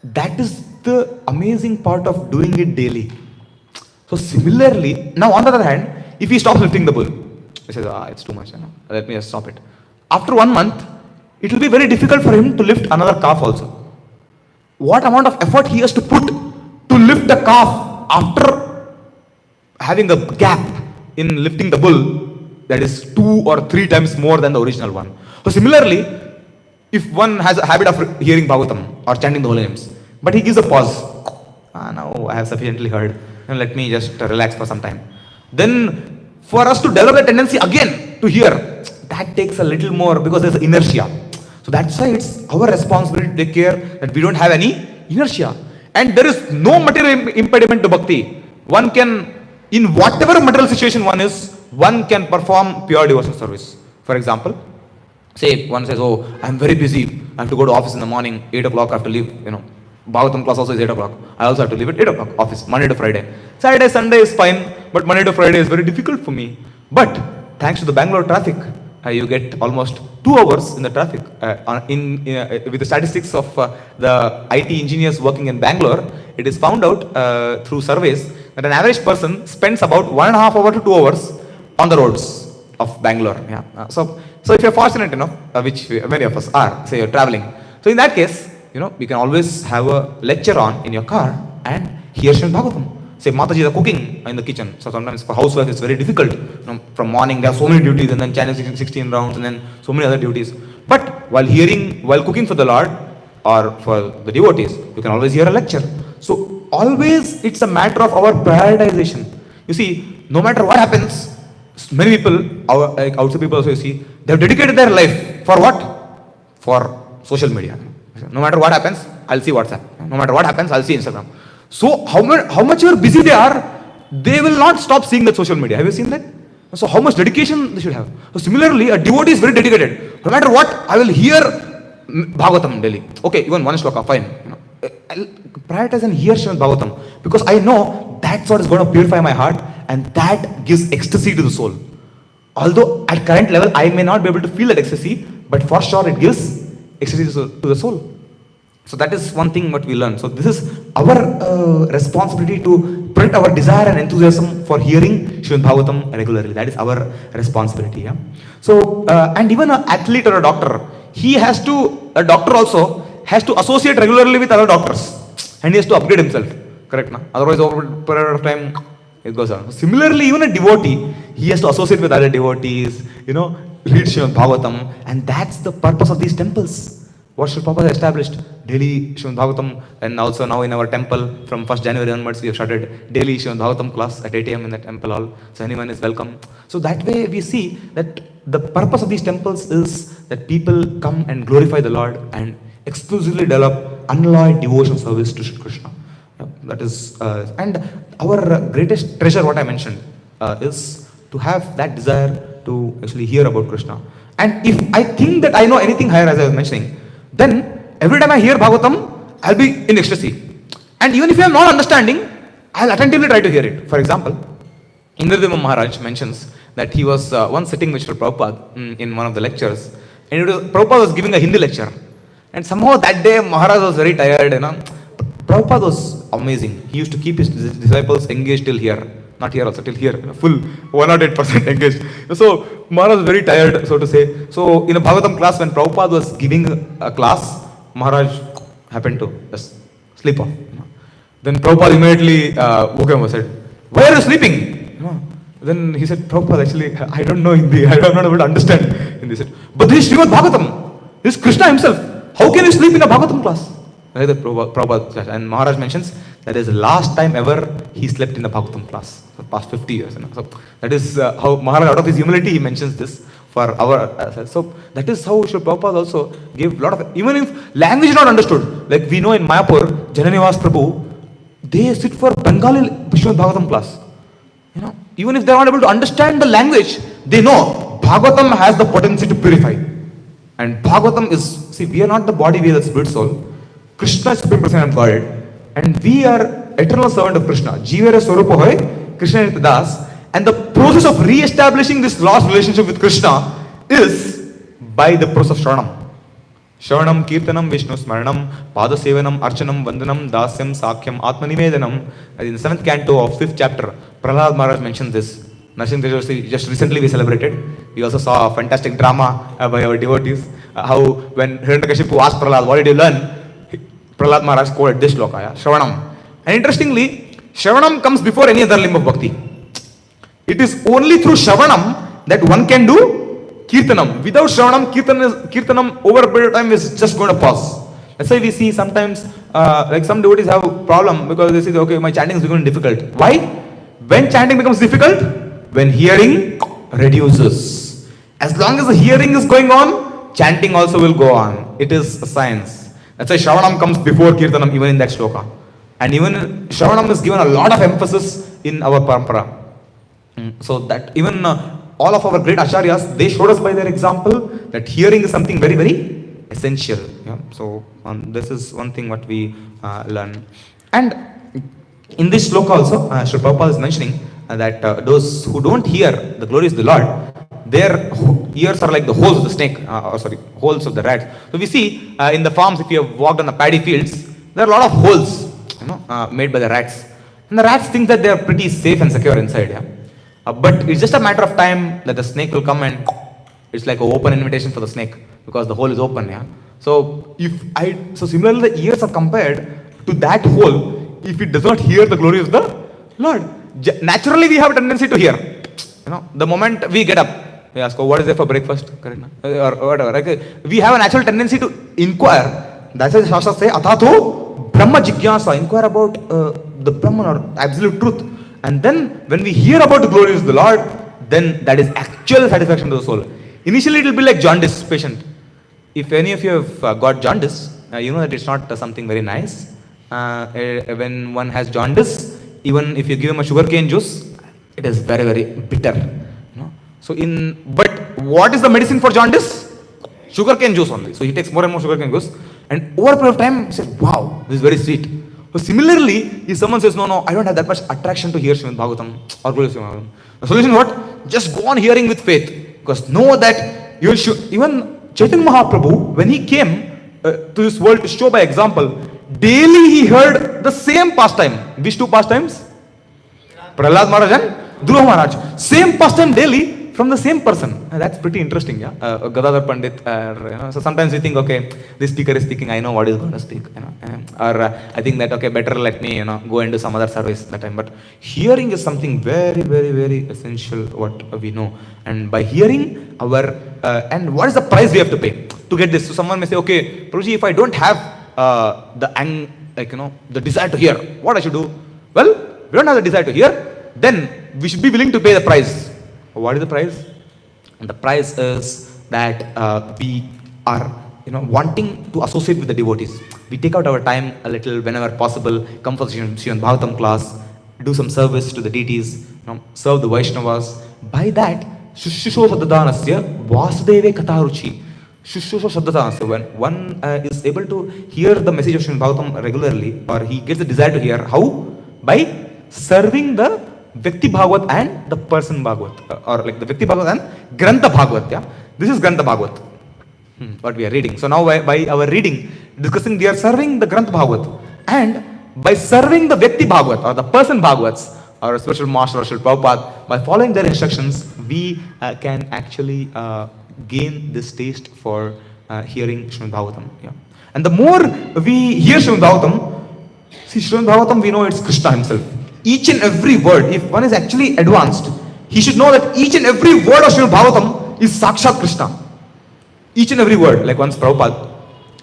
Speaker 1: That is the amazing part of doing it daily. So similarly, now on the other hand, if he stops lifting the bull, he says, it's too much, let me just stop it. After 1 month, it will be very difficult for him to lift another calf also. What amount of effort he has to put to lift the calf after having a gap in lifting the bull, that is 2 or 3 times more than the original one. So similarly, if one has a habit of hearing Bhagavatam or chanting the holy names, but he gives a pause, now I have sufficiently heard, let me just relax for some time. Then for us to develop a tendency again to hear, that takes a little more, because there's inertia. So that's why it's our responsibility to take care that we don't have any inertia. And there is no material impediment to bhakti. One can, in whatever material situation one is, one can perform pure devotional service. For example, say one says, I'm very busy, I have to go to office in the morning, 8 o'clock I have to leave, Bhagavatam class also is 8 o'clock. I also have to leave at 8 o'clock, office, Monday to Friday. Saturday, Sunday is fine, but Monday to Friday is very difficult for me. But thanks to the Bangalore traffic, you get almost 2 hours in the traffic. With the statistics of the IT engineers working in Bangalore, it is found out through surveys that an average person spends about 1.5 hours to 2 hours on the roads of Bangalore. So if you're fortunate enough, which many of us are, say you're traveling. So in that case, you can always have a lecture on in your car and hear Srimad Bhagavatam. Say Mataji is cooking in the kitchen. So sometimes for housewives it's very difficult. From morning there are so many duties, and then chanting 16 rounds, and then so many other duties. But while cooking for the Lord or for the devotees, you can always hear a lecture. So always it's a matter of our prioritization. You see, no matter what happens, many people, outside people also, you see, they have dedicated their life for what? For social media. No matter what happens, I'll see WhatsApp. No matter what happens, I'll see Instagram. So how much busy they are, they will not stop seeing that social media. Have you seen that? So how much dedication they should have. So similarly, a devotee is very dedicated. No matter what, I will hear Bhagavatam daily. Okay, even one shloka, fine. I'll prioritize and hear Srimad Bhagavatam, because I know that's what is going to purify my heart, and that gives ecstasy to the soul. Although at current level, I may not be able to feel that ecstasy, but for sure it gives ecstasy to the soul. So that is one thing what we learn. So this is our responsibility to protect our desire and enthusiasm for hearing Srimad Bhagavatam regularly. That is our responsibility. Yeah. So and even an athlete or a doctor, a doctor also has to associate regularly with other doctors, and he has to upgrade himself. Correct, na? Otherwise, over a period of time, it goes on. Similarly, even a devotee, he has to associate with other devotees. Read Srimad Bhagavatam, and that's the purpose of these temples. What Srila Prabhupada has established, daily Srimad Bhagavatam, and also now in our temple, from 1st January onwards, we have started daily Srimad Bhagavatam class at 8 a.m. in the temple hall. So anyone is welcome. So that way we see that the purpose of these temples is that people come and glorify the Lord and exclusively develop unalloyed devotion service to Shri Krishna. That is, and our greatest treasure, what I mentioned, is to have that desire to actually hear about Krishna. And if I think that I know anything higher, as I was mentioning, then every time I hear Bhagavatam, I'll be in ecstasy. And even if I am not understanding, I'll attentively try to hear it. For example, Indradeva Maharaj mentions that he was once sitting with Sri Prabhupada in one of the lectures, and Prabhupada was giving a Hindi lecture. And somehow that day Maharaj was very tired, Prabhupada was amazing. He used to keep his disciples engaged till here. Not here also, till here. Full 108% engaged. So Maharaj was very tired, so to say. So in a Bhagavatam class, when Prabhupada was giving a class, Maharaj happened to just sleep off. Then Prabhupada immediately woke him and said, "Why are you sleeping?" Then he said, "Prabhupada, actually, I don't know Hindi. I'm not able to understand Hindi." He said, "But this is Srimad Bhagavatam. This is Krishna himself. How can you sleep in a Bhagavatam class?" Like that Prabhupada, and Maharaj mentions that is the last time ever he slept in a Bhagavatam class for the past 50 years. So that is how Maharaj, out of his humility, he mentions this for our. So that is how Srila Prabhupada also gave a lot of, even if language is not understood, like we know in Mayapur, Jananivas Prabhu, they sit for Bengali Srimad Bhagavatam class. Even if they are not able to understand the language, they know Bhagavatam has the potency to purify. And Bhagavatam is, see, we are not the body, we are the spirit soul. Krishna is Supreme Personality of Godhead. And we are eternal servant of Krishna. Jivere Swarupa Hoy, Krishna is Das. And the process of re-establishing this lost relationship with Krishna is by the process of Shravanam. Shravanam, Kirtanam, Vishnu Smaranam, Padasevanam, Archanam, Vandanam, Dasyam, Sakhyam, Atmanivedanam. In the 7th canto of 5th chapter, Prahlad Maharaj mentions this. Narsimha Tejosi, just recently we celebrated. We also saw a fantastic drama by our devotees. How when Hiranyakashipu asked Prahlad, "What did you learn?" Prahlad Maharaj quoted this shloka, Shravanam. And interestingly, Shravanam comes before any other limb of bhakti. It is only through Shravanam that one can do Kirtanam. Without Shravanam, Kirtanam over a period of time is just going to pause. That's why we see sometimes, like some devotees have a problem because they say, okay, my chanting is becoming difficult. Why? When chanting becomes difficult? When hearing reduces. As long as the hearing is going on, chanting also will go on. It is a science. That's why Shravanam comes before Kirtanam, even in that shloka. And even Shravanam is given a lot of emphasis in our parampara. So that even all of our great acharyas, they showed us by their example that hearing is something very, very essential. So this is one thing what we learn. And in this shloka also, Sri Prabhupada is mentioning that those who don't hear the glories of the Lord, their ears are like the holes of the snake, holes of the rats. So we see in the farms, if you have walked on the paddy fields, there are a lot of holes, made by the rats. And the rats think that they are pretty safe and secure inside. But it's just a matter of time that the snake will come and it's like an open invitation for the snake because the hole is open. So similarly the ears are compared to that hole. If it does not hear the glory of the Lord, naturally we have a tendency to hear. The moment we get up, we ask, "Oh, what is there for breakfast?" Or whatever. We have a natural tendency to inquire. That's why the Shastras say, "Athato Brahma Jigyasa," inquire about the Brahman or absolute truth. And then when we hear about the glories of the Lord, then that is actual satisfaction to the soul. Initially it will be like jaundice patient. If any of you have got jaundice, you know that it's not something very nice. When one has jaundice, even if you give him a sugarcane juice, it is very, very bitter. But what is the medicine for jaundice? Sugarcane juice only. So he takes more and more sugarcane juice, and over a period of time, he says, "Wow, this is very sweet." So similarly, if someone says, no, I don't have that much attraction to hear Srimad Bhagavatam or Guru Srimad Bhagavatam, the solution is what? Just go on hearing with faith. Because know that you should, even Chaitanya Mahaprabhu, when he came to this world to show by example, daily he heard the same pastime. Which two pastimes? Prahlad Maharaj and Dhruva Maharaj. Same pastime daily from the same person. That's pretty interesting, Gadadhar Pandit. So sometimes we think, okay, this speaker is speaking, I know what he's going to speak. Or I think that, okay, better let me, go into some other service that time. But hearing is something very, very, very essential, what we know. And by hearing and what is the price we have to pay to get this? So someone may say, okay, Prabhuji, if I don't have the desire to hear, what I should do? Well, we don't have the desire to hear, then we should be willing to pay the price. What is the price? And the price is that we are wanting to associate with the devotees. We take out our time a little whenever possible, come for the Srimad Bhagavatam class, do some service to the deities, serve the Vaishnavas. By that, Shushisho Sadadanasya Vasudeve Kataruchi. Shushusha Shabdata. So when one is able to hear the message of Srimad Bhagavatam regularly, or he gets the desire to hear, how? By serving the Vyakti Bhagavat and the person Bhagavat, or like the Vyakti Bhagavat and Grantha Bhagavat. Yeah, this is Grantha Bhagavat. What we are reading. So now by our reading, discussing, we are serving the Grantha Bhagavat, and by serving the Vyakti Bhagavat or the person Bhagavats, or spiritual master or Srila Prabhupada, by following their instructions, we can actually gain this taste for hearing Srimad Bhagavatam. Yeah. And the more we hear Srimad Bhagavatam, see, Srimad Bhagavatam, we know it's Krishna himself. Each and every word, if one is actually advanced, he should know that each and every word of Srimad Bhagavatam is Sakshat Krishna. Each and every word. Like once Prabhupada,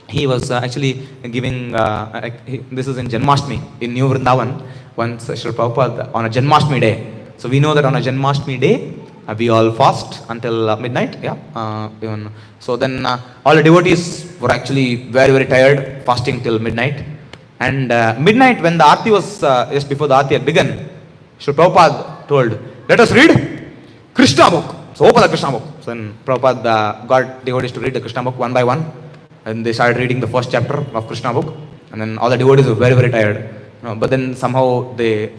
Speaker 1: he was actually giving, this is in Janmashtami, in New Vrindavan, once Srila Prabhupada on a Janmashtami day. So we know that on a Janmashtami day, we all fast until midnight. Yeah. So then all the devotees were actually very, very tired, fasting till midnight. And midnight, when the Aarti was, just before the Aarti had begun, Srila Prabhupada told, let us read Krishna book. So open the Krishna book. So then Prabhupada got devotees to read the Krishna book one by one. And they started reading the first chapter of Krishna book. And then all the devotees were very, very tired. But then somehow they,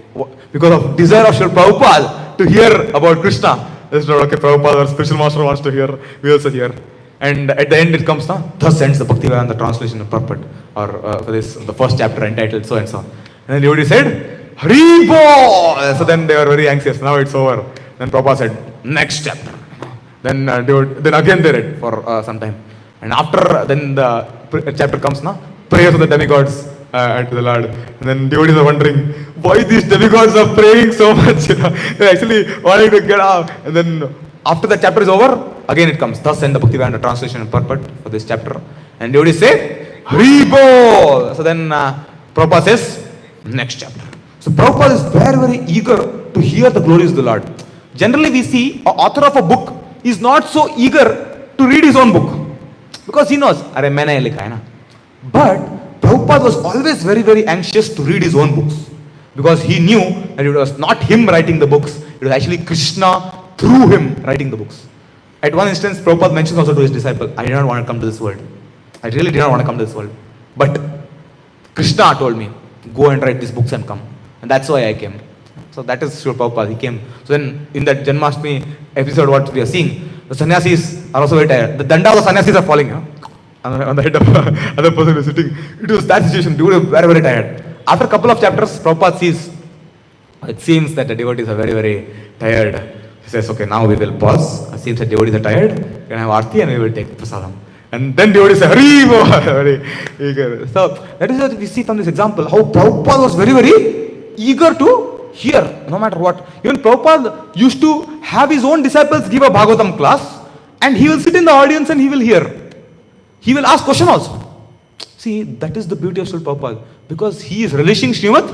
Speaker 1: because of desire of Srila Prabhupada to hear about Krishna, they said, okay, Prabhupada, our spiritual master wants to hear, we also hear. And at the end it comes, thus ends the Bhaktivedanta translation of purport, or for this, the first chapter entitled so and so. And then devotee said, Hari Bol! So then they were very anxious, now it's over. Then Prabhupada said, next chapter. Then again they read for some time. And after, then the chapter comes, prayers of the demigods to the Lord. And then devotees are wondering, why these demigods are praying so much? They're actually wanting to get out. And then after the chapter is over, again it comes. Thus end the Bhaktivedanta translation and purport for this chapter. And devotees say, Hari Bol! So then Prabhupada says, next chapter. So Prabhupada is very, very eager to hear the glories of the Lord. Generally we see an author of a book is not so eager to read his own book. Because he knows, Are maine likha hai na. But Prabhupada was always very, very anxious to read his own books. Because he knew that it was not him writing the books, it was actually Krishna through him writing the books. At one instance, Prabhupada mentions also to his disciple, I did not want to come to this world. I really did not want to come to this world. But Krishna told me, go and write these books and come. And that's why I came. So that is Srila Prabhupada, he came. So then in that Janmashtami episode what we are seeing, the sannyasis are also very tired. The danda of the sannyasis are falling on the head of other person who is sitting. It was that situation, people were very, very tired. After a couple of chapters, Prabhupada sees, it seems that the devotees are very, very tired. He says, okay, now we will pause. It seems that devotees are tired. We can have Aarti and we will take prasadam. And then devotees say, Hari Bol! Very eager. So that is what we see from this example, how Prabhupada was very, very eager to hear, no matter what. Even Prabhupada used to have his own disciples give a Bhagavatam class, and he will sit in the audience and he will hear. He will ask question also. See, that is the beauty of Srila Prabhupada. Because he is relishing Srimad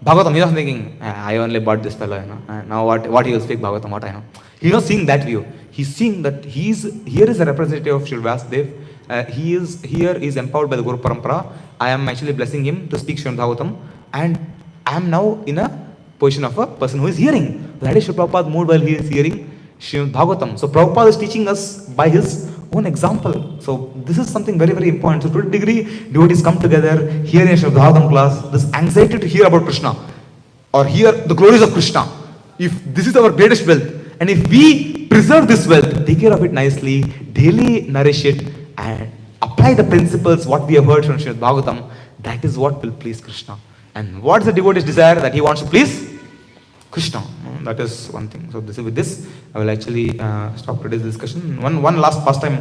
Speaker 1: Bhagavatam. He is not thinking, I only bought this fellow, now what he will speak Bhagavatam, what I know. He is not seeing that view. He is seeing that here is a representative of Srila Vyasadeva. Here is empowered by the Guru Parampara. I am actually blessing him to speak Srimad Bhagavatam, and I am now in a position of a person who is hearing. That is Srila Prabhupada mood while he is hearing Srimad Bhagavatam. So Prabhupada is teaching us by his own example. So this is something very, very important. So to a degree, devotees come together, hear in Srimad Bhagavatam class, this anxiety to hear about Krishna, or hear the glories of Krishna. If this is our greatest wealth, and if we preserve this wealth, take care of it nicely, daily nourish it, and apply the principles, what we have heard from Srimad Bhagavatam, that is what will please Krishna. And what is the devotee's desire that he wants to please? Krishna. That is one thing. So with this, I will actually stop today's discussion. One last pastime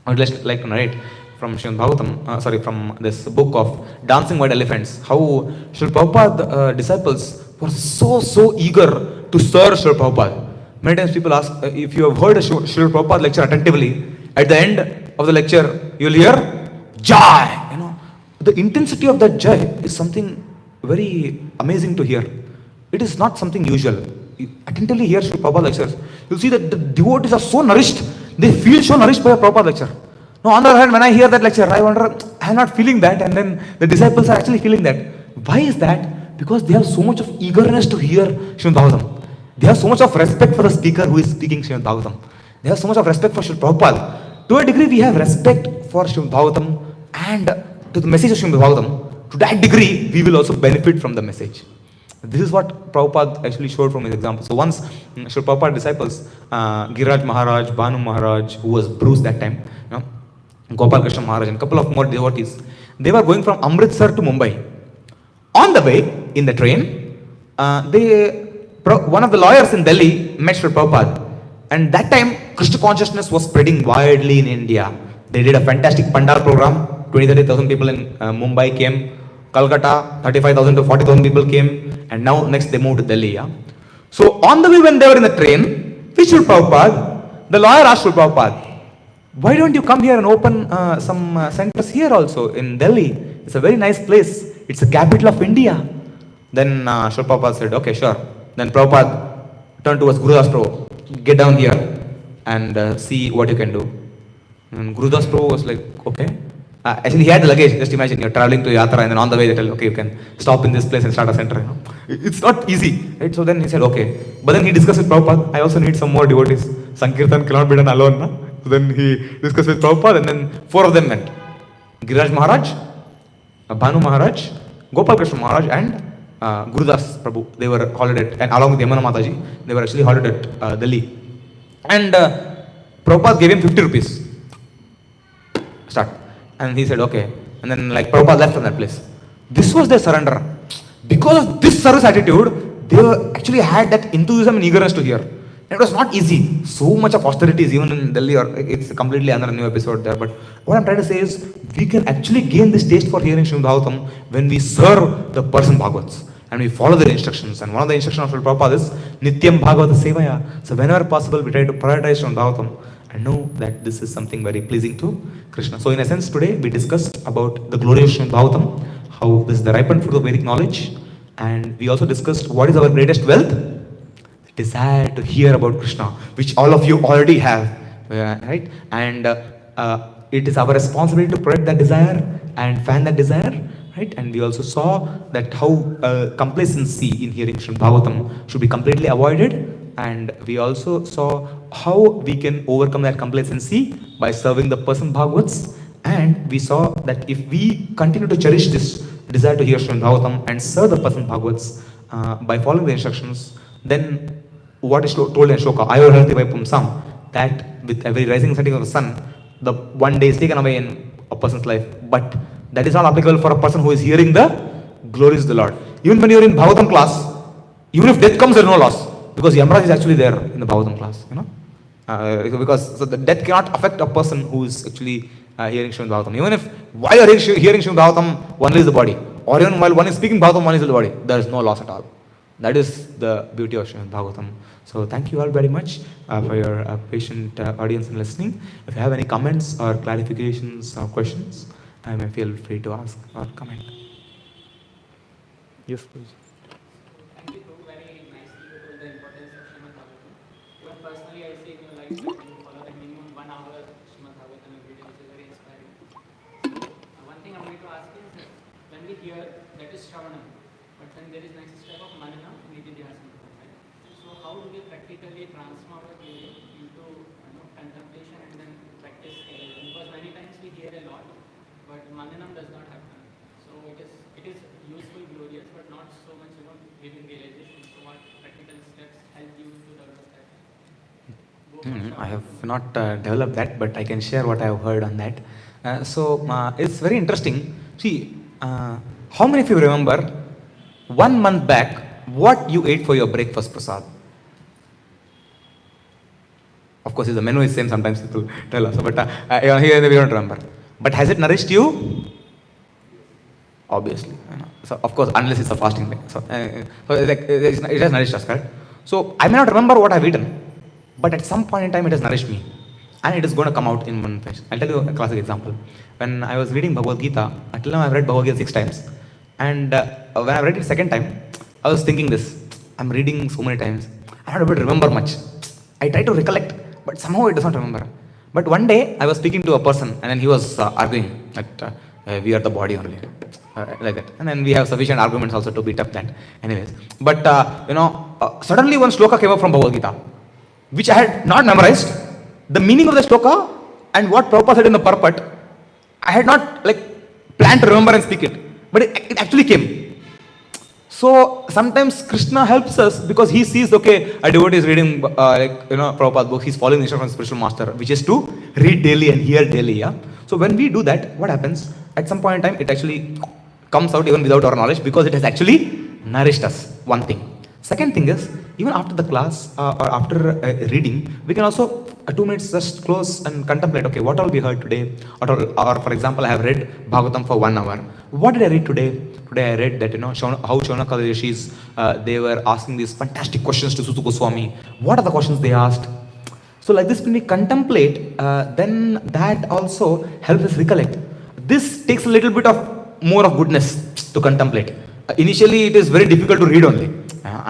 Speaker 1: I would like to narrate from Srimad Bhagavatam, from this book of Dancing White Elephants, how Srila Prabhupada disciples were so eager to serve Srila Prabhupada. Many times people ask, if you have heard a Srila Prabhupada lecture attentively, at the end of the lecture, you will hear Jai. The intensity of that Jai is something very amazing to hear. It is not something usual. You attentively hear Srila Prabhupada lectures, you'll see that the devotees are so nourished. They feel so nourished by a Prabhupada lecture. Now, on the other hand, when I hear that lecture, I wonder, I'm not feeling that, and then the disciples are actually feeling that. Why is that? Because they have so much of eagerness to hear Srimad Bhagavatam. They have so much of respect for the speaker who is speaking Srimad Bhagavatam. They have so much of respect for Srila Prabhupada. To a degree, we have respect for Srimad Bhagavatam and to the message of Srimad Bhagavatam. To that degree, we will also benefit from the message. This is what Prabhupada actually showed from his example. So once Srila Prabhupada disciples, Giriraj Maharaj, Bhanu Maharaj, who was bruised that time, Gopal Krishna Maharaj and a couple of more devotees, they were going from Amritsar to Mumbai. On the way, in the train, one of the lawyers in Delhi met Srila Prabhupada. And that time, Krishna consciousness was spreading widely in India. They did a fantastic Pandal program. 20,000-30,000 people in Mumbai came. Calcutta, 35,000 to 40,000 people came. And now next they moved to Delhi. Yeah? So on the way when they were in the train, with Srila Prabhupada, the lawyer asked Srila Prabhupada, why don't you come here and open some centers here also in Delhi? It's a very nice place. It's the capital of India. Then Srila Prabhupada said, okay, sure. Then Prabhupada turned towards Gurudas Prabhu. Get down here and see what you can do. And Gurudas Prabhu was like, okay. Actually, he had the luggage. Just imagine you're traveling to Yatra and then on the way they tell, okay, you can stop in this place and start a center. You know? It's not easy, right? So then he said, okay. But then he discussed with Prabhupada, I also need some more devotees. Sankirtan cannot be done alone. Na? So then he discussed with Prabhupada and then 4 of them went. Giriraj Maharaj, Bhanu Maharaj, Gopal Krishna Maharaj and Gurudas Prabhu. They were halted at, and along with Yamuna Mataji, they were actually halted at Delhi. And Prabhupada gave him 50 rupees. Start. And he said, okay. And then like Prabhupada left from that place. This was their surrender. Because of this service attitude, they actually had that enthusiasm and eagerness to hear. And it was not easy. So much of austerities even in Delhi, or it's completely another new episode there. But what I'm trying to say is, we can actually gain this taste for hearing Srimad Bhagavatam when we serve the person Bhagavats. And we follow their instructions. And one of the instructions of Prabhupada is Nityam Bhagavata Sevaya. So whenever possible, we try to prioritize Srimad Bhagavatam and know that this is something very pleasing to Krishna. So in a sense, today we discussed about the glory of Srimad Bhagavatam, how this is the ripened fruit of Vedic knowledge. And we also discussed what is our greatest wealth? Desire to hear about Krishna, which all of you already have, right? And it is our responsibility to protect that desire and fan that desire. Right? And we also saw that how complacency in hearing Srimad Bhagavatam should be completely avoided. And we also saw how we can overcome that complacency by serving the person Bhagavats. And we saw that if we continue to cherish this desire to hear Srimad Bhagavatam and serve the person Bhagavats by following the instructions, then what is told in Shloka, Ayurharti Vaipumsam, that with every rising and setting of the sun, the one day is taken away in a person's life. But that is not applicable for a person who is hearing the glories of the Lord. Even when you are in Bhagavatam class, even if death comes, there is no loss. Because Yamraj is actually there in the Bhagavatam class, you know. Because so the death cannot affect a person who is actually hearing Srimad Bhagavatam. Even if while you are hearing Srimad Bhagavatam, one leaves the body. Or even while one is speaking Bhagavatam, one leaves the body. There is no loss at all. That is the beauty of Srimad Bhagavatam. So thank you all very much for your patient audience and listening. If you have any comments or clarifications or questions, I may feel free to ask or comment. Yes, please.
Speaker 2: Thank you, Prabhu. Very nicely you told the importance of Srimad Bhagavatam. Even personally, I say in your life, you follow the minimum 1 hour Srimad Bhagavatam every day, which is very inspiring. One thing I wanted to ask is, when we hear, that is Shravanam, but then there is next step of Manana, Nididhyasana. Right? So how do we practically transform our hearing into contemplation and then practice hearing? Because many times we hear a lot, but Mananam does not happen. So it is useful, glorious, but not so much giving realization. So what practical steps help you to develop that?
Speaker 1: I have not developed that, but I can share what I have heard on that. It's very interesting. See, how many of you remember 1 month back what you ate for your breakfast prasad? Of course, if the menu is same, sometimes people tell us, but here we don't remember. But has it nourished you? Obviously. You know. So, of course, unless it's a fasting day. So it has nourished us, correct? So, I may not remember what I've eaten, but at some point in time, it has nourished me. And it is going to come out in one fashion. I'll tell you a classic example. When I was reading Bhagavad Gita, until now I've read Bhagavad Gita 6 times. And when I read it second time, I was thinking this. I'm reading so many times. I'm not able to remember much. I try to recollect, but somehow it does not remember. But one day, I was speaking to a person, and then he was arguing that we are the body only, like that. And then we have sufficient arguments also to beat up that. Anyways, but suddenly one shloka came up from Bhagavad Gita, which I had not memorized. The meaning of the shloka, And what Prabhupada said in the purport, I had not like planned to remember and speak it, but it actually came. So sometimes Krishna helps us because he sees, okay, a devotee is reading Prabhupada book, he's following the instruction from spiritual master, which is to read daily and hear daily. Yeah. So when we do that, what happens? At some point in time, it actually comes out even without our knowledge because it has actually nourished us. One thing. Second thing is, even after the class or after reading, we can also 2 minutes just close and contemplate, okay, what all we heard today? Or for example, I have read Bhagavatam for 1 hour. What did I read today? Today I read that, how Shaunaka Rishis, they were asking these fantastic questions to Suta Goswami. What are the questions they asked? So like this, when we contemplate, then that also helps us recollect. This takes a little bit of more of goodness to contemplate. Initially, it is very difficult to read only.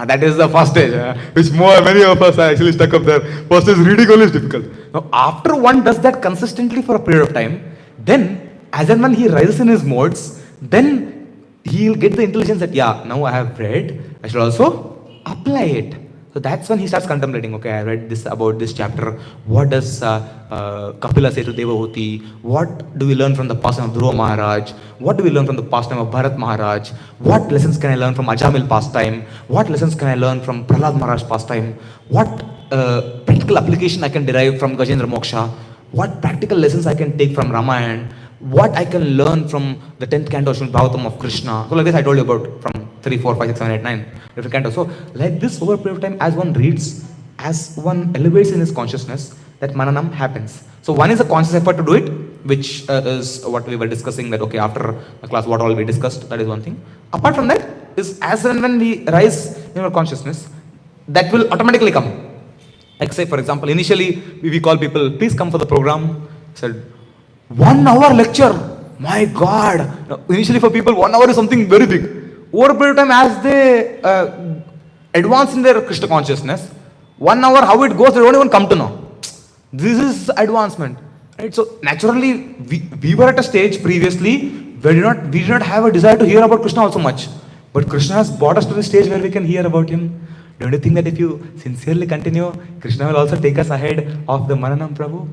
Speaker 1: That is the first stage, which many of us are actually stuck up there. First is reading only is difficult. Now, after one does that consistently for a period of time, then as and when he rises in his modes, then he'll get the intelligence that, yeah, now I have read, I should also apply it. So that's when he starts contemplating, okay, I read this about this chapter. What does Kapila say to Devahuti? What do we learn from the pastime of Dhruva Maharaj? What do we learn from the pastime of Bharat Maharaj? What lessons can I learn from Ajamil pastime? What lessons can I learn from Prahlad Maharaj pastime? What practical application I can derive from Gajendra Moksha? What practical lessons I can take from Ramayana? What I can learn from the 10th canto of Bhagavatam of Krishna. So like this I told you about from 3, 4, 5, 6, 7, 8, 9 different cantos. So like this over a period of time, as one reads, as one elevates in his consciousness, that mananam happens. So one is a conscious effort to do it, which is what we were discussing, that okay, after the class what all we discussed, that is one thing. Apart from that is as and when we rise in our consciousness, that will automatically come. Like say for example, initially we call people, please come for the program. Said 1 hour lecture. My God. Now, initially for people 1 hour is something very big. Over a period of time, as they advance in their Krishna consciousness, 1 hour how it goes, they don't even come to know. This is advancement. Right? So naturally, we were at a stage previously where we did not have a desire to hear about Krishna also much. But Krishna has brought us to the stage where we can hear about him. Don't you think that if you sincerely continue, Krishna will also take us ahead of the Mananam Prabhu?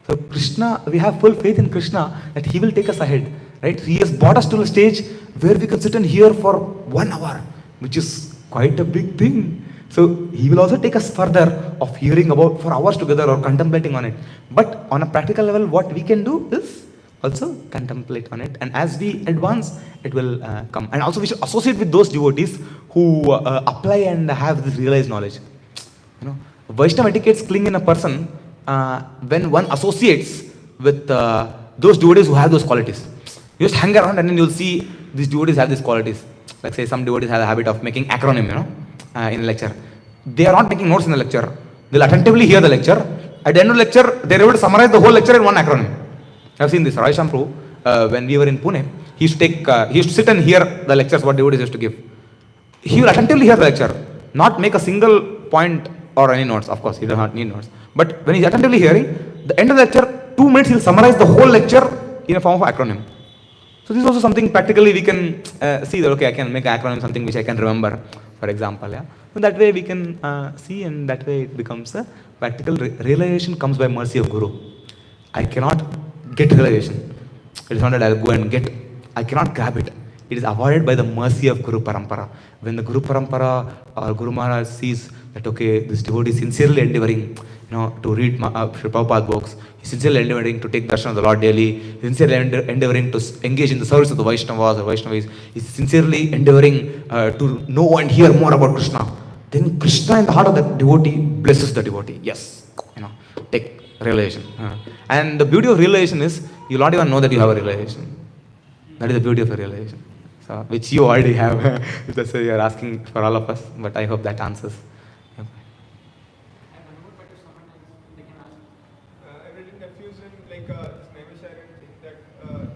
Speaker 1: So Krishna, we have full faith in Krishna that he will take us ahead. Right? He has brought us to a stage where we can sit and hear for 1 hour, which is quite a big thing. So he will also take us further of hearing about for hours together or contemplating on it. But on a practical level, what we can do is also contemplate on it. And as we advance, it will come. And also we should associate with those devotees who apply and have this realized knowledge. Vaishnava etiquettes cling in a person when one associates with those devotees who have those qualities. You just hang around and then you'll see these devotees have these qualities. Like say some devotees have the habit of making acronym, in a lecture. They are not taking notes in the lecture. They'll attentively hear the lecture. At the end of the lecture, they're able to summarize the whole lecture in one acronym. I've seen this. Rai Prabhu, when we were in Pune, he used to sit and hear the lectures what devotees used to give. He will attentively hear the lecture, not make a single point or any notes. Of course, he does not need notes. But when he's attentively hearing, the end of the lecture, 2 minutes, he'll summarize the whole lecture in a form of acronym. So this is also something practically we can see that, okay, I can make an acronym something which I can remember, for example. Yeah. So that way we can see, and that way it becomes a practical realization comes by mercy of Guru. I cannot get realization. It is not that I'll go and get, I cannot grab it. It is avoided by the mercy of Guru Parampara. When the Guru Parampara or Guru Maharaj sees that, okay, this devotee is sincerely endeavoring, to read Prabhupada books, he's sincerely endeavoring to take darshan of the Lord daily, he's sincerely endeavoring to engage in the service of the Vaishnavas or Vaishnavis, he's sincerely endeavoring to know and hear more about Krishna. Then Krishna in the heart of that devotee blesses the devotee. Yes, take realization. And the beauty of realization is, you'll not even know that you have a realization. That is the beauty of a realization. So, which you already have. That's why you're asking for all of us, but I hope that answers.
Speaker 3: I'm a little confused in this Naimisharan thing, that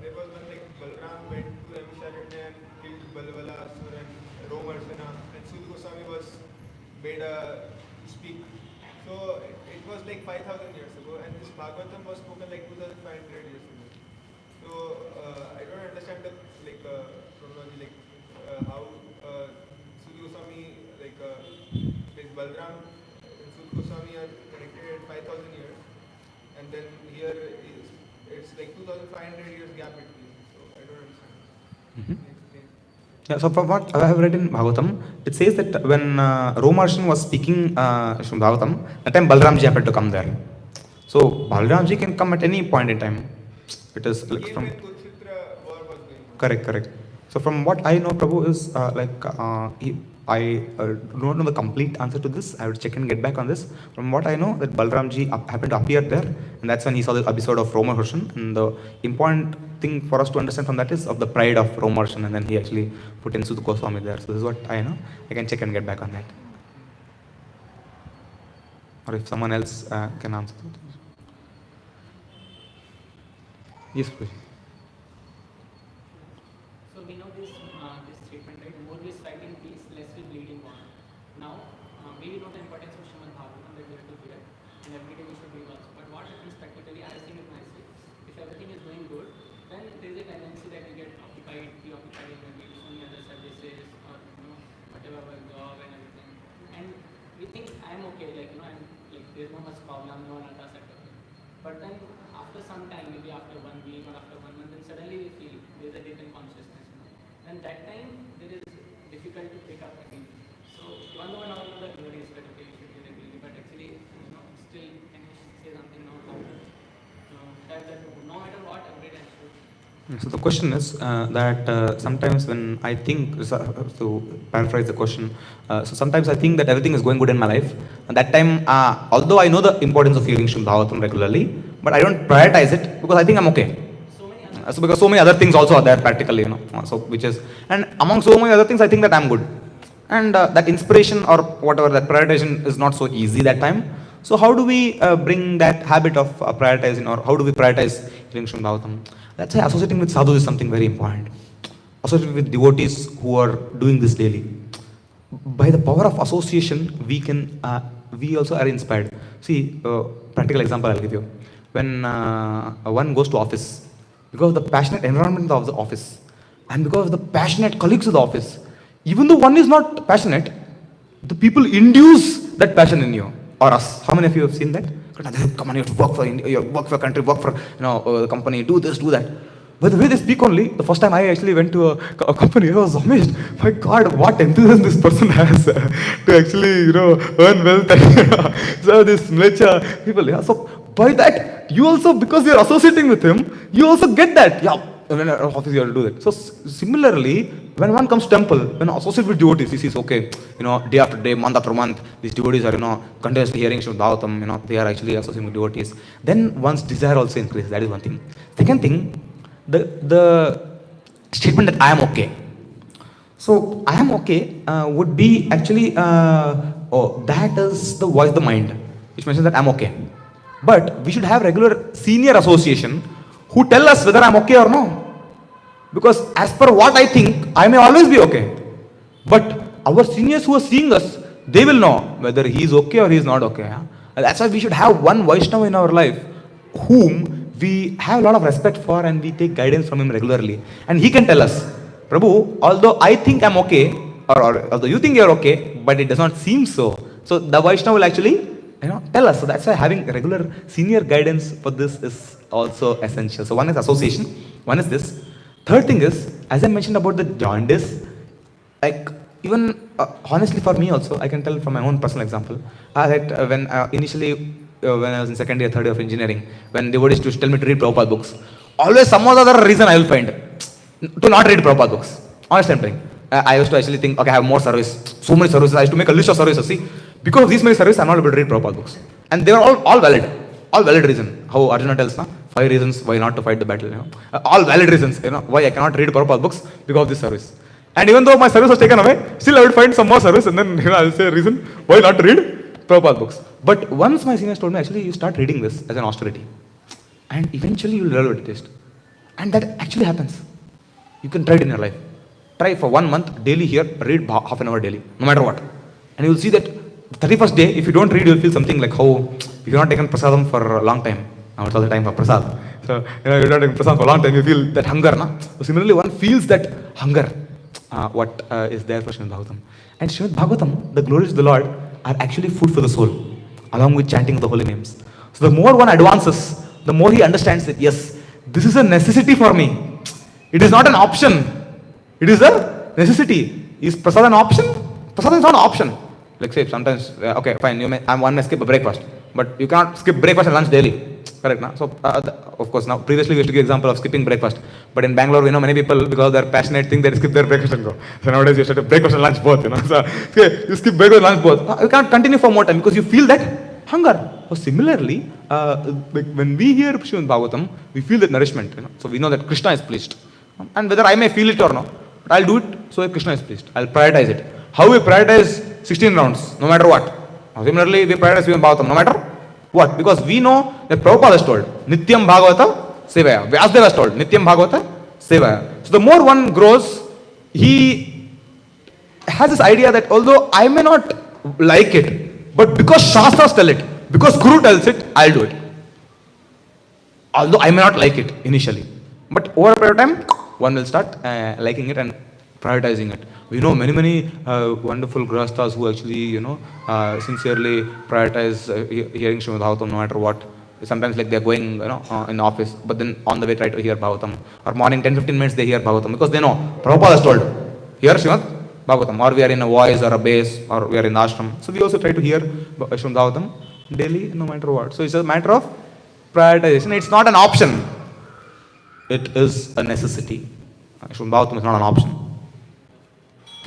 Speaker 3: there was one Balram went to Naimisharan and killed Balvala, Asura and Romarsana, and Sudha Goswami was made speak. So it was 5,000 years ago, and this Bhagavatam was spoken 2,500 years ago. So I don't understand the chronology, how Sudha Goswami, Balram and Sudha Goswami are connected at 5,000 years, and and then here it's like 2,500 years gap between. So I don't understand.
Speaker 1: Mhm.
Speaker 3: Can you explain?
Speaker 1: Yeah, so from what I have read in Bhagavatam, it says that when Romarshan was speaking from Bhagavatam, that time Balramji happened to come there. So Balramji can come at any point in time. It is like
Speaker 3: Came
Speaker 1: from
Speaker 3: when Kurukshetra war was going on.
Speaker 1: correct, correct. So from what I know, Prabhu is I don't know the complete answer to this. I would check and get back on this. From what I know, that Balramji happened to appear there, and that's when he saw the episode of Romarshan. And the important thing for us to understand from that is of the pride of Romarshan, and then he actually put in Sudha Goswami there. So this is what I know. I can check and get back on that. Or if someone else can answer that. Yes, please.
Speaker 2: So we know this statement, right? More we citing peace, less we bleeding on. Now, we know the importance of Srimad Bhagavatam that we have to hear, and every day we should read also. But what happens practically, I have seen it myself. If everything is going good, then there is a tendency that we get preoccupied in maybe so many other services or whatever our job and everything. And we think I'm okay, I'm like there's no much problem, no one else. But then after some time, maybe after 1 week or after 1 month, then suddenly we feel there's a dip in consciousness. And that time there is difficult to pick up again. So even though now the theory is that okay, you should be regularly, but actually still can you say something now about that no matter what, every time should.
Speaker 1: So the question is that sometimes when I think, to paraphrase the question, so sometimes I think that everything is going good in my life. And that time, although I know the importance of hearing Srimad Bhagavatam regularly, but I don't prioritize it because I think I'm okay.
Speaker 2: So many other
Speaker 1: So because so many other things also are there practically, so which is, and among so many other things, I think that I'm good. And that inspiration or whatever, that prioritization is not so easy that time. So how do we bring that habit of prioritizing, or how do we prioritize hearing Srimad Bhagavatam? That's why associating with sadhus is something very important. Associating with devotees who are doing this daily. By the power of association, we also are inspired. See, practical example I'll give you. When one goes to office, because of the passionate environment of the office, and because of the passionate colleagues of the office, even though one is not passionate, the people induce that passion in you or us. How many of you have seen that? Come on, you have to work for India, work for a country, work for the company, do this, do that. By the way they speak only, the first time I actually went to a company, I was amazed. My God, what enthusiasm this person has to actually, earn wealth and serve this mlecha people. Yeah. So by that, you also, because you're associating with him, you also get that. Yeah, when office you have to do that. So similarly, when one comes to temple, when associated with devotees, he sees, okay, day after day, month after month, these devotees are, continuously hearing Srimad Bhagavatam, they are actually associating with devotees. Then one's desire also increases. That is one thing. Second thing, the statement that I am okay. So I am okay would be actually, that is the voice of the mind, which mentions that I'm okay. But we should have regular senior association who tell us whether I'm okay or no. Because as per what I think, I may always be okay. But our seniors who are seeing us, they will know whether he is okay or he is not okay. Yeah? That's why we should have one Vaishnava in our life whom we have a lot of respect for, and we take guidance from him regularly. And he can tell us, Prabhu, although I think I'm okay, or although you think you're okay, but it does not seem so. So the Vaishnava will actually tell us. So that's why having regular senior guidance for this is also essential. So one is association, one is this. Third thing is, as I mentioned about the jaundice, like even honestly for me also, I can tell from my own personal example, that when initially, when I was in second year, third year of engineering, when devotees used to tell me to read Prabhupada books, always some other reason I will find to not read Prabhupada books. Honestly I'm telling. I used to actually think, okay, I have more service, so many services, I used to make a list of services, see, because of these many services, I'm not able to read Prabhupada books. And they are all valid reason. How Arjuna tells, 5 reasons why not to fight the battle, all valid reasons, why I cannot read Prabhupada books because of this service. And even though my service was taken away, still I would find some more service, and then I'll say a reason why not to read Prabhupada books. But once my seniors told me, actually you start reading this as an austerity, and eventually you will develop a taste. And that actually happens. You can try it in your life. Try for 1 month, daily here, read half an hour daily, no matter what. And you will see that the 31st day, if you don't read, you will feel something like how, if you have not taken prasadam for a long time, now it's all the time for prasad. So, you're not taking prasad for a long time, you feel that hunger. So similarly, one feels that hunger, what is there for Srimad Bhagavatam. And Srimad Bhagavatam, the glories of the Lord, are actually food for the soul, along with chanting of the holy names. So the more one advances, the more he understands that yes, this is a necessity for me. It is not an option. It is a necessity. Is prasad an option? Prasad is not an option. Like say sometimes, okay, fine, one may skip a breakfast, but you cannot skip breakfast and lunch daily. Correct, na? So of course now previously we used to give example of skipping breakfast, but in Bangalore we know many people because they're passionate think they skip their breakfast and go. So nowadays you have to breakfast and lunch both. So okay, you skip breakfast and lunch both. You can't continue for more time because you feel that hunger. So similarly, like when we hear Srimad Bhagavatam, we feel that nourishment. So we know that Krishna is pleased, and whether I may feel it or not, but I'll do it so that Krishna is pleased. I'll prioritize it. How we prioritize 16 rounds, no matter what. Similarly, we prioritize Srimad Bhagavatam, no matter what? Because we know that Prabhupada has told, Nityam Bhagavata Sevaya. Vyasdeva has told, Nityam Bhagavata Sevaya. So the more one grows, he has this idea that although I may not like it, but because Shastras tell it, because Guru tells it, I'll do it. Although I may not like it initially. But over a period of time, one will start liking it and prioritizing it. We know many wonderful grahasthas who actually, sincerely prioritize hearing Srimad Bhagavatam no matter what. Sometimes like they're going, in the office, but then on the way try to hear Bhagavatam. Or morning 10-15 minutes they hear Bhagavatam because they know Prabhupada has told, hear Srimad Bhagavatam. Or we are in a voice or a bass or we are in the ashram. So we also try to hear Srimad Bhagavatam daily no matter what. So it's a matter of prioritization. It's not an option. It is a necessity. Srimad Bhagavatam is not an option.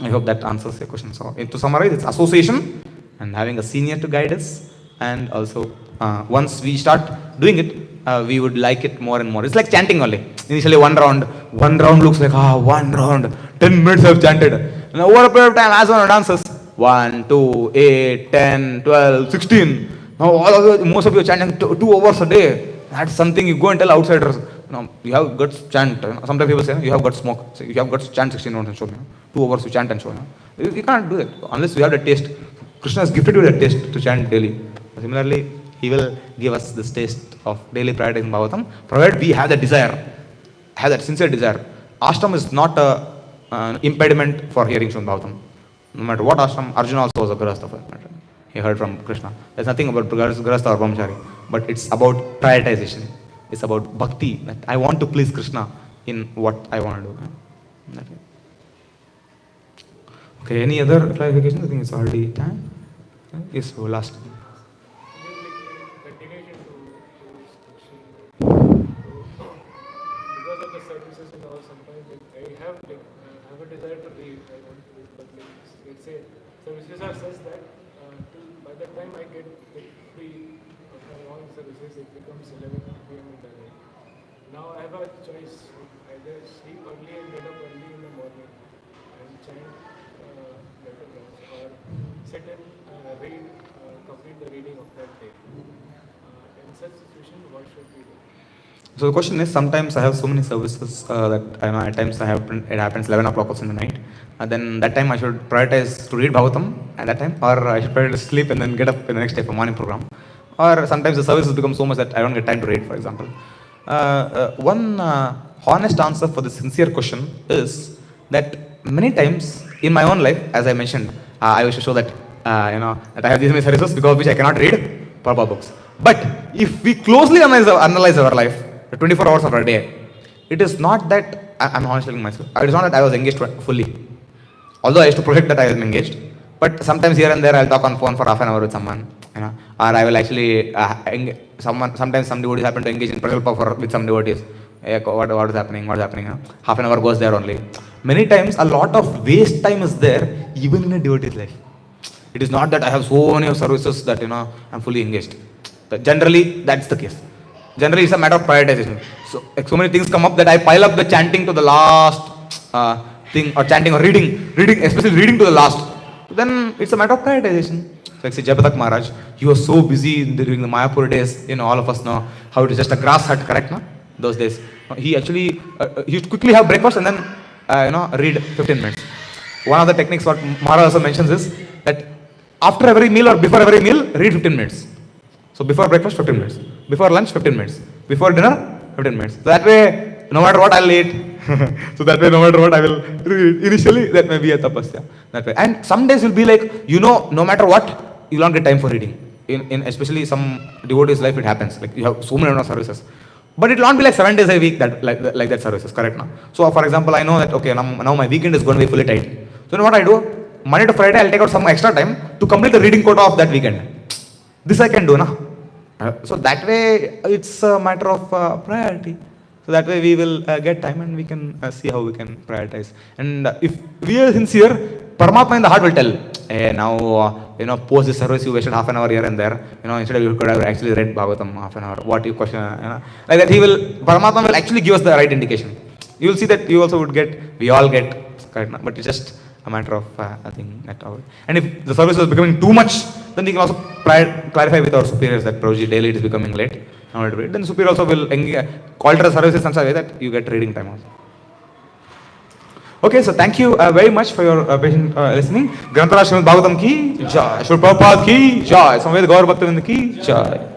Speaker 1: I hope that answers your question. So to summarize, it's association and having a senior to guide us, and also once we start doing it, we would like it more and more. It's like chanting only. Initially one round looks like, one round, 10 minutes I've chanted. And over a period of time, as one dances, 1, 2, 8, 10, 12, 16. Now most of you are chanting 2 hours a day. That's something you go and tell outsiders. You have guts, chant. Sometimes people say, you have guts, smoke. So you have guts, chant 16 rounds and show me. 2 hours you chant and show. You can't do that unless you have the taste. Krishna has gifted you the taste to chant daily. Similarly, he will give us this taste of daily prioritizing Bhagavatam, provided we have that desire, have that sincere desire. Ashram is not an impediment for hearing Srimad Bhagavatam. No matter what ashram, Arjuna also was a grahastha for that matter. He heard from Krishna. There's nothing about grahastha or brahmachari, but it's about prioritization. It's about bhakti, that I want to please Krishna in what I want to do. Okay, any other clarification? I think it's already time. Yes, so last.
Speaker 3: Continuation to this question. Because of the services and all, sometimes I have a desire to read. I want to read, but let's say services are such that by the time I get free of my own services, it becomes 11 p.m. in the night. Now I have a choice: either sleep early and get up early in the morning and chant better rounds, or sit and read, complete the reading of that day. In such situation, what should we do?
Speaker 1: So the question is, sometimes I have so many services that I know at times it happens 11 o'clock also in the night. And then that time I should prioritize to read Bhagavatam at that time, or I should prioritize to sleep and then get up in the next day for morning program. Or sometimes the services become so much that I don't get time to read, for example. One honest answer for the sincere question is that many times in my own life, as I mentioned, I wish to show that that I have these many services because of which I cannot read Prabhupada books. But if we closely analyze our life, the 24 hours of our day, it is not that I'm honestly telling myself. It is not that I was engaged fully. Although I used to project that I was engaged, but sometimes here and there I'll talk on phone for half an hour with someone, or I will actually sometimes some devotees happen to engage in prakalpa with some devotees. What is happening? Half an hour goes there only. Many times a lot of waste time is there even in a devotee's life. It is not that I have so many services that I'm fully engaged. But generally that's the case. Generally it's a matter of prioritization. So many things come up that I pile up the chanting to the last thing, or chanting or reading, especially reading to the last. Then it's a matter of prioritization. So like say Japatak Maharaj, he was so busy during the Mayapur days. All of us know how it is just a grass hut, correct? No? Those days. He actually he used to quickly have breakfast and then read 15 minutes. One of the techniques what Maharaj also mentions is that after every meal or before every meal, read 15 minutes. So before breakfast, 15 minutes. Before lunch, 15 minutes. Before dinner, 15 minutes. So that way, no matter what I'll eat, so that way no matter what I will read. Initially, that may be a tapasya. That way. And some days will be like, no matter what, you'll not get time for reading. in especially some devotees' life, it happens. Like you have so many number of services, but it will not be like 7 days a week that like that services. Correct now. So for example, I know that okay, now my weekend is going to be fully tight. So you know what I do? Monday to Friday, I'll take out some extra time to complete the reading quota of that weekend. This I can do, na. So that way, it's a matter of priority. So that way we will get time and we can see how we can prioritize. And if we are sincere, Paramatma in the heart will tell, hey, now, post this service, you wasted half an hour here and there. Instead you could have actually read Bhagavatam half an hour. What you question, like that Paramatma will actually give us the right indication. You will see that you also would get, we all get, correct, but it's just a matter of, I think, that hour. And if the service is becoming too much, then we can also clarify with our superiors that Prabhuji daily it is becoming late. Then superior also will alter the services in such a way that you get reading time also. Okay, so thank you very much for your patient listening. Grantara Srimad Bhagavatam ki jai, Srila Prabhupada ki jai, Samved Gaur Bhaktivinoda ki jai.